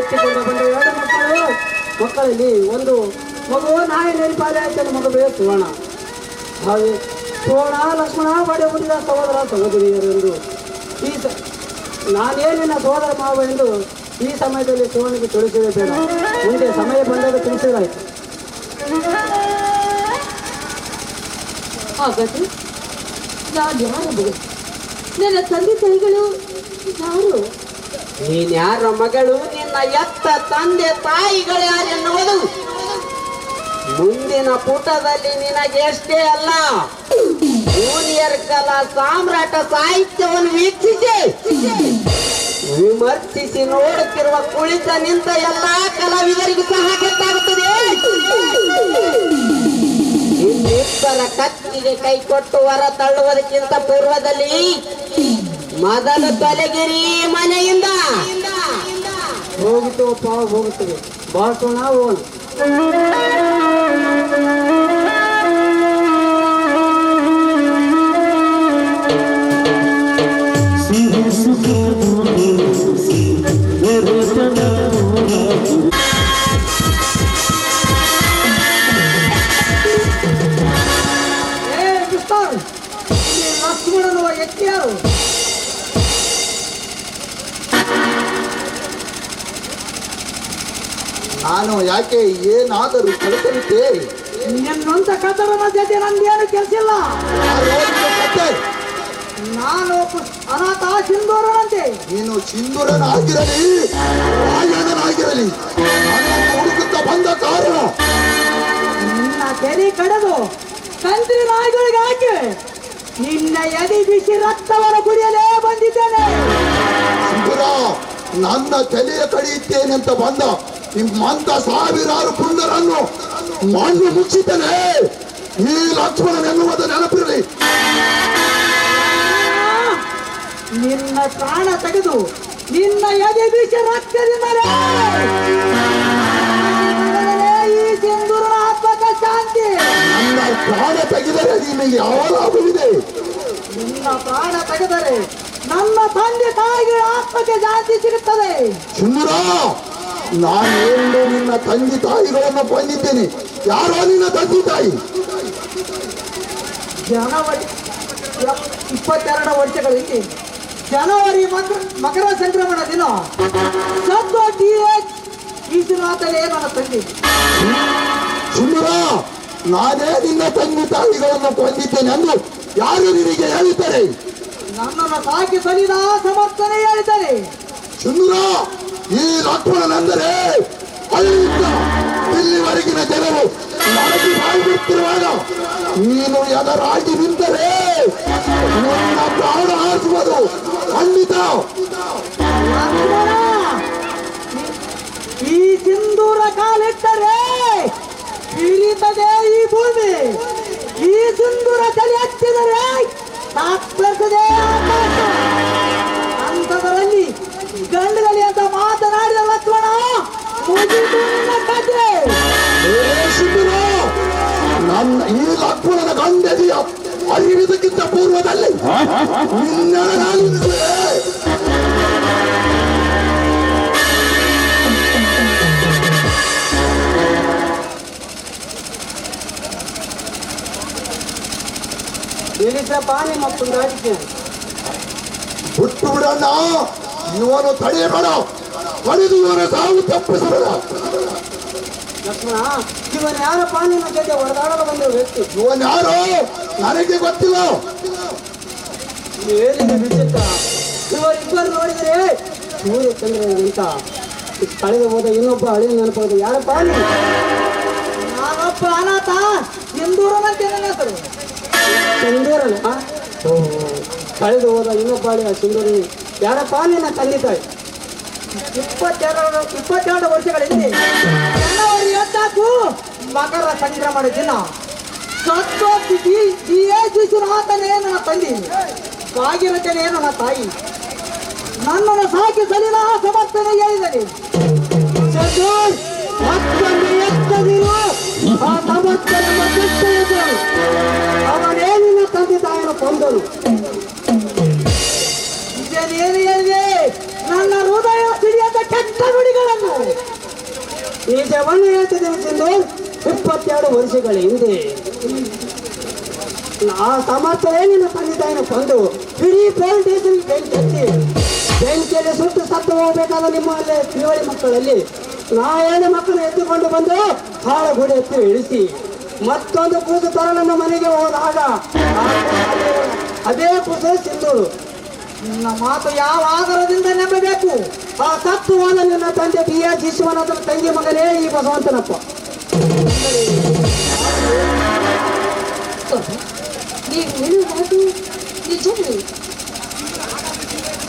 ಎತ್ತಿಕೊಂಡು ಬಂದ 2 ಮಕ್ಕಳಲ್ಲಿ ಒಂದು ಮಗು ನಾಯಿ ನೆನಪಾದ ಆಯ್ತು ಮಗುವೇ ಸುವರ್ಣ. ಹಾಗೆ ಸುವರ್ಣ ಲಕ್ಷ್ಮಣ ಬಡೆ ಹುಟ್ಟಿದ ಸಹೋದರ ಸಹೋದರಿಯರೆಂದು ನಾನೇನಿನ ಸಹೋದರ ಮಾವ ಎಂದು ಈ ಸಮಯದಲ್ಲಿ ಸುವರ್ಣಿಗೆ ತಿಳಿಸಲೇ ಬೇಡ. ಮುಂದೆ ಸಮಯ ಬಂದಾಗ ತಿಳಿಸಿದ್ರಾಯ್ತು. ಹಾಗಾದ್ರೆ ನಾನು ಯಾರು? ನನ್ನ ತಂದೆ ತಾಯಿಗಳು ಯಾರು? ನೀನ್ಯಾರ ಮಗಳು? ನಿನ್ನ ಎತ್ತ ತಂದೆ ತಾಯಿಗಳು ಯಾರೆನ್ನುವುದು ಮುಂದಿನ ಪುಟದಲ್ಲಿ ನಿನಗೆ ಎಷ್ಟೇ ಅಲ್ಲ, ಜೂನಿಯರ್ ಕಲಾ ಸಾಮ್ರಾಟ ಸಾಹಿತ್ಯವನ್ನು ವೀಕ್ಷಿಸಿ ವಿಮರ್ಶಿಸಿ ನೋಡುತ್ತಿರುವ ಕುಳಿತ ನಿಂತ ಎಲ್ಲಾ ಕಲಾವಿದರಿಗೂ ಸಹ ಗೊತ್ತಾಗುತ್ತದೆ. ಇನ್ನಿಬ್ಬರ ಕತ್ತಿಗೆ ಕೈ ಕೊಟ್ಟು ಹೊರ ತಳ್ಳುವುದಕ್ಕಿಂತ ಪೂರ್ವದಲ್ಲಿ ಮೊದಲು ತೊಲಗಿರಿ ಮನೆಯಿಂದ. ಹೋಗಿತ್ತು ಅಪ್ಪ, ಹೋಗುತ್ತದೆ. ಬಾಸೋಣ ಹೋಗೋಣ. ಲಕ್ಷ್ಮಣನು ಎತ್ತಿ ಯಾರು? ನಾನು ಯಾಕೆ ಏನಾದರೂ ಕಳಕಳಿತೆ? ನಿನ್ನೊಂದ ಕದರನ ಜೊತೆ ನಂದೇನು ಕೆಲಸ ಇಲ್ಲ. ನಾನು ಅನಾಥ ಸಿಂಧೂರನಂತೆ. ನೀನು ಸಿಂಧೂರನಾಗಿರಲಿ ರಾಯಣ್ಣನಾಗಿರಲಿ ನನ್ನನ್ನು ಹುಡುಕುತ್ತಾ ಬಂದ ಕಾರಣ ನಿನ್ನ ತೆರಿ ಕಡೆದು ಕಂತ್ರಿ ನಾಯಿಗಳಿಗೆ ಹಾಕಿ ನಿನ್ನ ಎದಿ ಬಿಸಿ ರಕ್ತವನ್ನು ಕುಡಿಯಲೇ ಬಂದಿದ್ದೇನೆ. ಸಿಂಧೂರ, ನನ್ನ ತಲೆಯ ಕಡಿಯುತ್ತೇನೆ ಅಂತ ಬಂದ ನಿಮ್ಮಂತ ಸಾವಿರಾರು ಪುಂಡರನ್ನು ಮಣ್ಣು ಮುಚ್ಚಿದ್ದೇನೆ. ಈ ಲಕ್ಷ್ಮಣನೆನ್ನುವುದು ನೆನಪಿರಲಿ. ನಿನ್ನ ಪ್ರಾಣ ತೆಗೆದು ನಿನ್ನ ಎದೆ ಬಿಸಿ ರಕ್ತದಿಂದಲೇ ಈ ಸಿಂಧೂರನ ಆತ್ಮಕ ಶಾಂತಿ. ನನ್ನ ಪ್ರಾಣ ತೆಗೆದರೆ ನಿನಗೆ ಯಾವ ಲಾಭವಿದೆ? ನಿನ್ನ ಪ್ರಾಣ ತೆಗೆದರೆ ನನ್ನ ತಂದೆ ತಾಯಿಗೆ ಆತ್ಮಕ್ಕೆ ಶಾಂತಿ ಸಿಗುತ್ತದೆ. ಸುಂದರ, ನಾನೇನು ನಿನ್ನ ತಂದೆ ತಾಯಿಗಳನ್ನು ಕೊಂದಿದ್ದೇನೆ. ಯಾರೋ ನಿನ್ನ ತಂದೆ ತಾಯಿ? ಜನವರಿ 22 ವರ್ಷಗಳ ಹಿಂದೆ ಜನವರಿ ಮಕರ ಸಂಕ್ರಮಣ ದಿನ ಸದ್ದು ಈಶ್ವರನಾಥನೇ ನನ್ನ ತಂದೆ. ಸುಂದರ, ನಾನೇ ನಿನ್ನ ತಂದೆ ತಾಯಿಗಳನ್ನು ಕೊಂದಿದ್ದೇನೆ ಎಂದು ಯಾರು ನಿನಗೆ ಹೇಳಿದ್ದಾರೆ? ನನ್ನನ್ನು ಸಾಕಿ ಸಲಿದ ಸಮರ್ಥನೆ ಹೇಳಿದ್ದಾರೆ. ಸುಂದರ, ಈ ಲಕ್ಷ್ಮಣನೆಂದರೆ ಅಲ್ಲಿಂದ ಇಲ್ಲಿವರೆಗಿನ ಜನರು ನನಗೆ ಬಾಯ್ಬಿಡ್ತಿರುವಾಗ ನೀನು ಎದರಾಗಿ ನಿಂತರೆ ನನ್ನ ಪ್ರಾಣ ಹಾರಿಸುವುದು ಖಂಡಿತ. ಈ ಸಿಂಧೂರ ಕಾಲಿಟ್ಟರೆ ಇಳಿತದೆ ಈ ಭೂಮಿ. ಈ ಸಿಂಧೂರ ತಲೆ ಹಚ್ಚಿದರೆ ತಾತ್ಪರ್ತದೆ ಆಕಾಶ. ಅಂಥದರಲ್ಲಿ ಗಂಡುಗಲಿ ಅಂತ ಮಾತನಾಡಿದ ಲಕ್ಷ್ಮಣ ಮುಗಿದು ನಿನ್ನ ಕಥೆ. ನನ್ನ ಈ ಲಕ್ಷ್ಮಣನ ಗಂಡದಿಯ ಅರಿಯುವುದಕ್ಕಿಂತ ಪೂರ್ವದಲ್ಲಿ ಪಾನಿ ಮತ್ತೊಂದು ಅಡಿಕೆ ಹುಟ್ಟು ಬಿಡಣ್ಣ. ಇವನು ತಡೆಯಬೇಡ, ಹೊಡೆದು ಇವನ ಸಾವು ತಪ್ಪಿಸಬೇಡ. ಲಕ್ಷ್ಮಣ, ಇವನ್ ಯಾರಪ್ಪ ನಿನ್ನ ಜೊತೆ ಹೊಡೆದಾಡಲು ಬಂದ ವ್ಯಕ್ತಿ? ಇವನ್ ಯಾರು ನನಗೆ ಗೊತ್ತಿಲ್ಲ. ಏನಿದೆ ವಿಚಿತ್ರ, ಇವರಿಬ್ಬರು ನೋಡಿದರೆ ಸೂರ್ಯ ಚಂದ್ರನಿಗಿಂತ ಕಳೆದು ಹೋದ ಇನ್ನೊಬ್ಬ ಹಳೆ ನೆನಪೋದು. ಯಾರಪ್ಪ ನೀನು? ನಾನೊಬ್ಬ ಅನಾಥ ಸಿಂಧೂರನಂತೆ ನನ್ನ ಹೆಸರು. ಸಿಂಧೂರನ? ಕಳೆದು ಹೋದ ಇನ್ನೊಬ್ಬ ಹಳೆಯ ಸಿಂಧೂರನಿ. ಯಾರಪ್ಪ ನಿನ್ನ ತಂದೆ ತಾಯಿ? 22 ವರ್ಷಗಳಿಂದ ಜನವರಿ 14 ಮಕರ ಸಂಕ್ರಮಣ ದಿನ ಸತ್ವನಾಥನೇ ನನ್ನ ತಂದೆ, ಭಾಗೀರಥನೇ ನನ್ನ ತಾಯಿ. ನನ್ನನ್ನು ಸಾಕಿ ಸಲಿನ ಸಮರ್ಥನೆ ಹೇಳಿದನೆ. ಮತ್ತೊಂದು ಎತ್ತದಿರು ಆ ಸಮರ್ಥನೆ ಅವನೇ ನಿನ್ನ ತಂದೆ ತಾಯಿಯನ್ನು ಕೊಂದರು. ಇದೇನೇನು ಹೇಳಿದೆ? ನನ್ನ ಹೃದಯ ಸಿಡಿಯದ ಕೆಟ್ಟ ನುಡಿಗಳನ್ನು ನಿಜವನ್ನು ಹೇಳ್ತಿದ್ದೇನೆ ಸಿಂಧು. 22 ವರ್ಷಗಳ ಹಿಂದೆ ಆ ಸಮರ್ಥನೆ ನಿನ್ನ ತಂದೆ ತಾಯಿನ ಕೊಂದು ಇಡೀ ಪೊಲೀಸ್ ಸ್ಟೇಷನ್ ಬೆಂಕಿಯಲ್ಲಿ ಸುಟ್ಟು ಸತ್ತು ಹೋಗಬೇಕಾದ ನಿಮ್ಮಲ್ಲಿ ತಿಳುವಳಿ ಮಕ್ಕಳಲ್ಲಿ ನಾ 7 ಮಕ್ಕಳನ್ನು ಎತ್ತುಕೊಂಡು ಬಂದು ಹಾಳಗುಡಿ ಎತ್ತಿ ಇಳಿಸಿ ಮತ್ತೊಂದು ಕೂಸು ತರಲನ್ನು ಮನೆಗೆ ಹೋದಾಗ ಅದೇ ಕೂಸು ಸಿಂಧೂರು. ನಿನ್ನ ಮಾತು ಯಾವ ಆಧಾರದಿಂದ ನಂಬಬೇಕು? ಆ ಸತ್ತು ಹೋದ ನಿನ್ನ ತಂದೆ B.R. ಶಿಶುವನಾಥನ ತಂಗಿ ಮಗನೇ ಈ ಬಸವಂತನಪ್ಪ. ನೀವು ಹೇಳುವ ಮಾತು ನಿಜವೇ?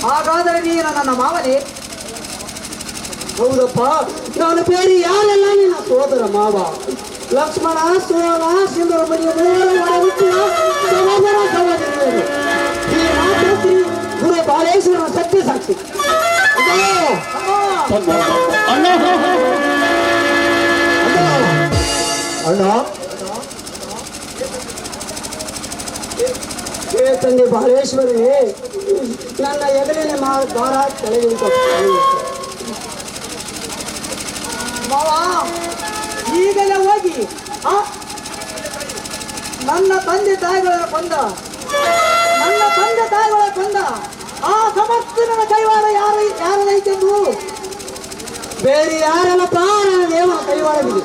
ಹಾಗಾದರೆ ನೀನು ನನ್ನ ಮಾವನೇ? ಹೌದಪ್ಪ, ನಾನು ಬೇರೆ ಯಾರೆಲ್ಲ ನಿನ್ನ ಸೋದರ ಮಾವ. ಲಕ್ಷ್ಮಣ, ಸುವರ್ಣ, ಸಿಂಧೂರ ಮನೆಯ ಸಹೋದರ ಸಹೋದರಿಯರು. ಈ ಮಾತು ಶ್ರೀ ಗುರು ಬಾಲೇಶ್ವರನ ಸತ್ಯ ಸಾಕ್ಷಿ. ಅಣ್ಣ, ತಂದೆ ಬಾಲೇಶ್ವರಿ, ನನ್ನ ಎದುರಿನ ಭಾರ ಕೆಳಗಿಂತ ಮಾವ ಈಗಲೇ ಹೋಗಿ ನನ್ನ ತಂದೆ ತಾಯಿಗಳ ಕೊಂದ ಆ ಸಮರ್ಥನ ಕೈವಾಡ ಯಾರದೈತೆಂದು ಬೇರೆ ಯಾರಲ್ಲಪ್ಪ, ನನ್ನ ದೇವನ ಕೈವಾಡವಿದೆ.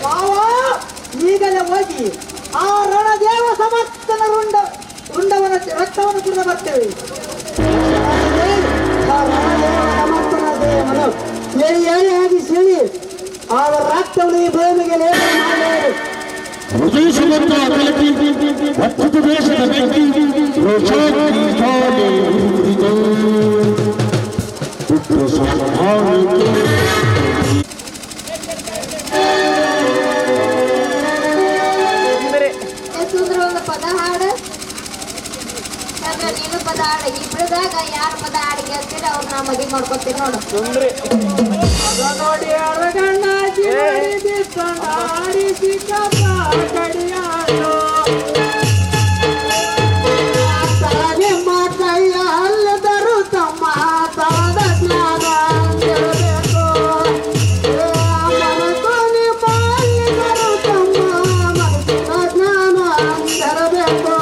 ಮಾವ ಈಗಲೇ ಹೋಗಿ ಆ ರಣದೇವ ಸಮರ್ಥನ ರುಂಡವನ ರಕ್ತವನ್ನು ಕುಡಿದು ಬರ್ತೇವೆ. ಆ ರಣದೇವ ಸಮರ್ಥನ ದೇವನು ಎಳೆಯಾಗಿ ಸೀಳಿ ಅವರ ರಕ್ತವನ್ನು ಈ ಭೂಮಿಗೆ ಲೇಪನ ಮಾಡಬೇಕು. ದೇಶದ ವ್ಯಕ್ತಿ ಒಂದು ಪದ ಹಾಡು ನೀನು ಪದ ಹಾಡು. ಇಬ್ಬರದಾಗ ಯಾರು ಪದ ಹಾಡು ಕೇಳ್ತೀರ ಅವ್ರು ನಾ ಮದುವೆ ಮಾಡ್ಕೊತೀನಿ ನೋಡು. ನೋಡಿ ಅರಗಣ್ಣ ಕೈಯ ಅಲ್ಲದರು ತಮ್ಮ ತಾದ ಜ್ಞಾನ ಇರಬೇಕು. ಮನಸ್ಸು ಪಾಲಿದರು ತಮ್ಮ ಮನಸ್ಸಿನ ಜ್ಞಾನ ಇರಬೇಕು.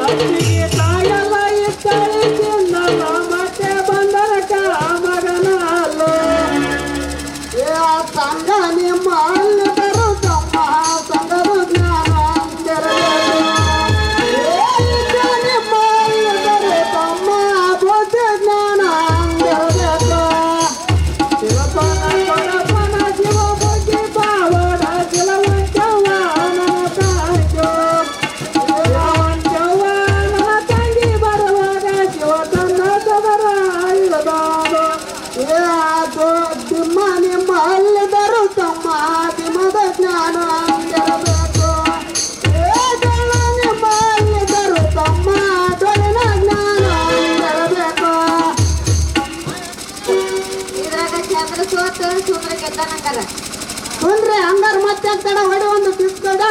ಅತ್ತಿಗೆ ತಾಯಲ್ಲ ಇತ್ತಳಿಸಿಲ್ಲ ಮತ್ತೆ ಬಂದರಕ ಎದ್ದಾನಂಗಾರ ತೊಂದ್ರೆ ಹಂಗಾರ ಮತ್ತೆ ತಡ ಹೊಡೆ ಒಂದು ತಿಳ್ಕೊಂಡ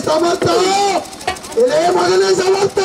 ಸಮರ್ಥ ಇದೇ ಮಗನೇ ಸಮರ್ಥ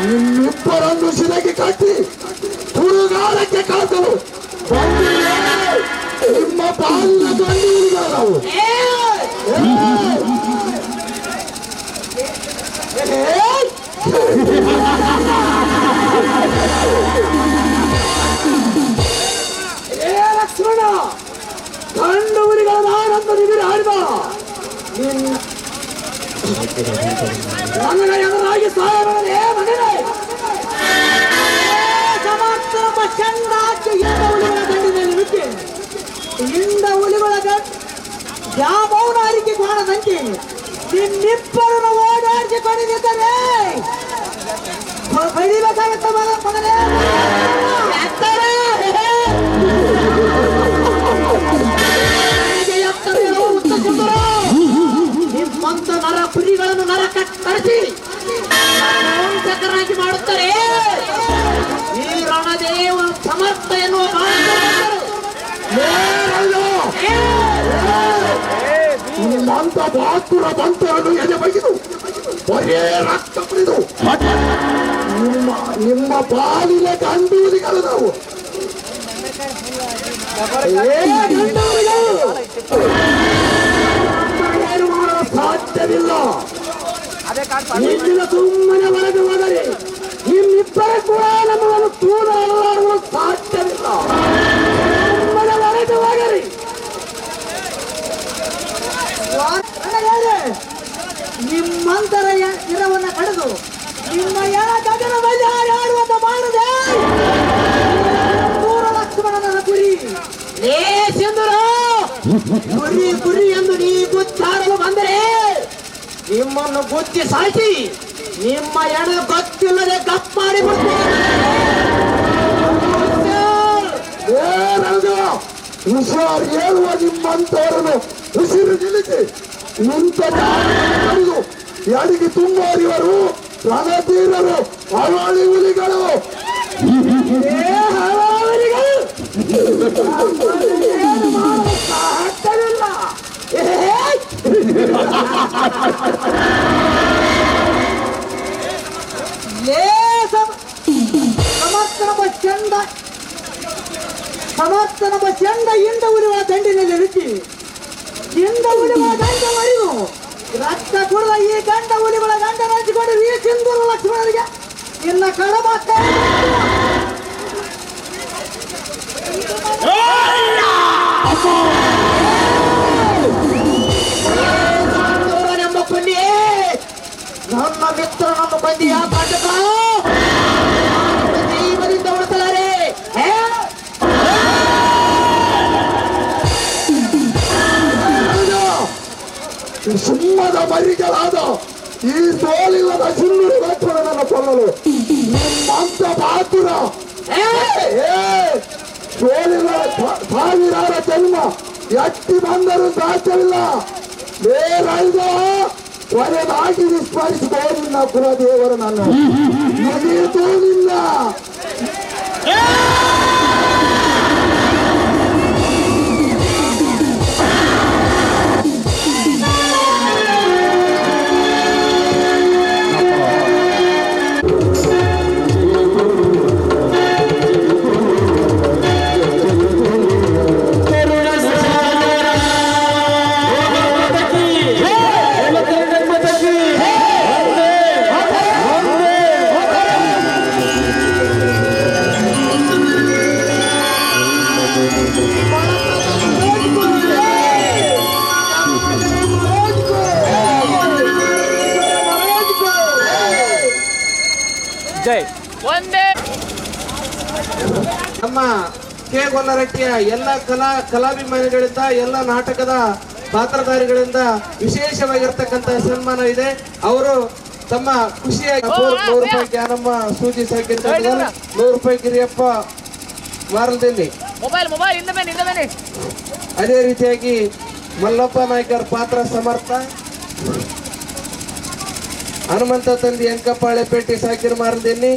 ನಿಮ್ಮಿಬ್ಬರನ್ನು ಶಿಲೆಗೆ ಕಟ್ಟಿ ತುಳುಗಾಲಕ್ಕೆ ಕಳೆದರು ನಿಮ್ಮ ಪಾಲಿನ ಗಂಡೂರುಗಳು ನಾವು ಲಕ್ಷ್ಮಣ ಗಂಡೂರಿಗಳ ನಾನಂತ ನಿಮಗೆ ಆಡಿದ ನನ್ನ ಎದುರಾಗಿ ಸಾಯಬಾರದೆ ಮಗನೇ ಇಂದ ಹುಲಿಗಳ ಜಾಮೌನ ಅರಿಕೆ ಕಾಣದಂತೆ ನಿಮ್ಮಿಬ್ಬರನ್ನು ಓಡಾಡಿಸಿ ಕೊಂಡಿದ್ದಾರೆ ಬಡಿಬೇಕಾಗತ್ತ ಮಗನೇ ನಿಮ್ಮಂತ ನರ ಕುರಿಗಳನ್ನು ನರ ಕತ್ತರಿಸಿ ಚಕರಾಗಿ ಮಾಡುತ್ತಾರೆ ಈ ರಣದೇವ ಸಮರ್ಥ ಎನ್ನುವ ನಿಮ್ಮಂತ ಬಾಕುರ ಬಂತರನ್ನು ಎದೆ ಬಗೆದು ಬರೇ ರಕ್ತ ಕುಡಿದು ನಿಮ್ಮ ಪಾಲಿನ ಗಂಡೂರಿಗಳು ನಾವು ಏನು ಮಾಡಲು ಸಾಧ್ಯವಿಲ್ಲ ನಿಮ್ಮಿಂದ ಸುಮ್ಮನೆ ಹೊರಗೆ ಹೋದರೆ ನಿಮ್ಮಿಬ್ಬರ ಕೂಡ ನಮ್ಮನ್ನು ದೂರ ಅಲ್ಲಾಡುವ ಸಾಧ್ಯವಿಲ್ಲ ಸುಮ್ಮನೆ ಹೊರಗೆ ಹೋಗರಿ ನಿಮ್ಮಂತರ ಇರವನ್ನ ಕಳೆದು ನಿಮ್ಮ ಎಳ ಗಗನದಲ್ಲಿ ಹಾರಾಡುವಂತ ಮಾಡದೆ ಮೂರು ಲಕ್ಷ್ಮಣನ ಗುರಿ ಏ ಸಿಂಧೂರ ಗುರಿ ಗುರಿ ಎಂದು ನೀ ಗುಚ್ಚಾಡಲು ಬಂದರೆ ನಿಮ್ಮನ್ನು ಗುಚ್ಚಿ ಸಾಯಿಸಿ ನಿಮ್ಮ ಎಣ ಗೊತ್ತಿಲ್ಲದೆ ಗಪ್ ಮಾಡಿ ಹುಷಾರ್ ಹೇಳುವ ನಿಮ್ಮಂತವರನ್ನು ಉಸಿರು ನಿಲ್ಲಿಸಿ ನಿಂತ ಕಡಿದು ಎಡಿಗೆ ತುಂಬಾರಿವರು ರಣತೀರರು ಹವಾಳಿ ಹುಲಿಗಳು ಸಾಧ್ಯವಿಲ್ಲ ಸಮರ್ಥನೊಬ್ಬ ಚಂದ ಇಂದ ಉಳಿಯುವ ದಂಡಿನಲ್ಲಿ ಇರುತ್ತಿ ಇಂದ ಉಳಿಯುವ ಗಂಡ ಮರಿದು ರಕ್ತ ಕುಡಿದ ಈ ಗಂಡ ಹುಲಿಗಳ ಗಂಡ ಹಂಚಿಕೊಂಡು ಈ ಸಿಂಧೂರ ಲಕ್ಷ್ಮಣರಿಗೆ ಇನ್ನ ಕಡಬಾಕ ಎಂಬ ಪುಣ್ಯೇ ನಮ್ಮ ಮಿತ್ರನನ್ನು ಬಂದಿಯ ಕಂಡಕ ಜೀವದಿಂದ ಉಳಿಸಲಾರೆ ಸಿಂಹದ ಮರಿಗಳಾದ ಈ ಸೋಲಿಲ್ಲದ ಸಿಂಧೂರು ಲಕ್ಷ್ಮಣನನ್ನು ಕೊಲ್ಲಲು ನಿಮ್ಮಂತ ಬಾತುರ ಸೋಲಿಲ್ಲದ ಸಾವಿರಾರ ಜನ್ಮ ಎತ್ತಿ ಬಂದರೂ ಸಾಧ್ಯವಿಲ್ಲ ಬೇರೈದ ಕೊನೆಗಾಗಿ ವಿಸ್ಮರಿಸಿದೋ ನಿನ್ನ ಕುಲದೇವರು ನಾನು ಮುಗಿಯಿತು ನಿನ್ನ ನಮ್ಮ ಕೆ ಗೊಲ್ಲರಟ್ಟಿಯ ಎಲ್ಲ ಕಲಾಭಿಮಾನಿಗಳಿಂದ ಎಲ್ಲ ನಾಟಕದ ಪಾತ್ರಧಾರಿಗಳಿಂದ ವಿಶೇಷವಾಗಿರ್ತಕ್ಕಂಥ ಸನ್ಮಾನ ಇದೆ. ಅವರು ತಮ್ಮ ಖುಷಿಯಾಗಿ 100 ರೂಪಾಯಿ ಜ್ಞಾನಮ್ಮ ಸೂಜಿ ಸಾಕಿರ್ತಾರೆ, 100 ರೂಪಾಯಿ ಗಿರಿಯಪ್ಪ ಮಾರಲ್ದಲ್ಲಿ. ಅದೇ ರೀತಿಯಾಗಿ ಮಲ್ಲಪ್ಪ ನಾಯ್ಕರ್ ಪಾತ್ರ ಸಮರ್ಥ, ಹನುಮಂತ ತಂದಿ ಅಂಕಪ್ಪಾಳೆ ಪೇಟೆ ಸಾಕಿರ್ ಮಾರಲ್ದಲ್ಲಿ.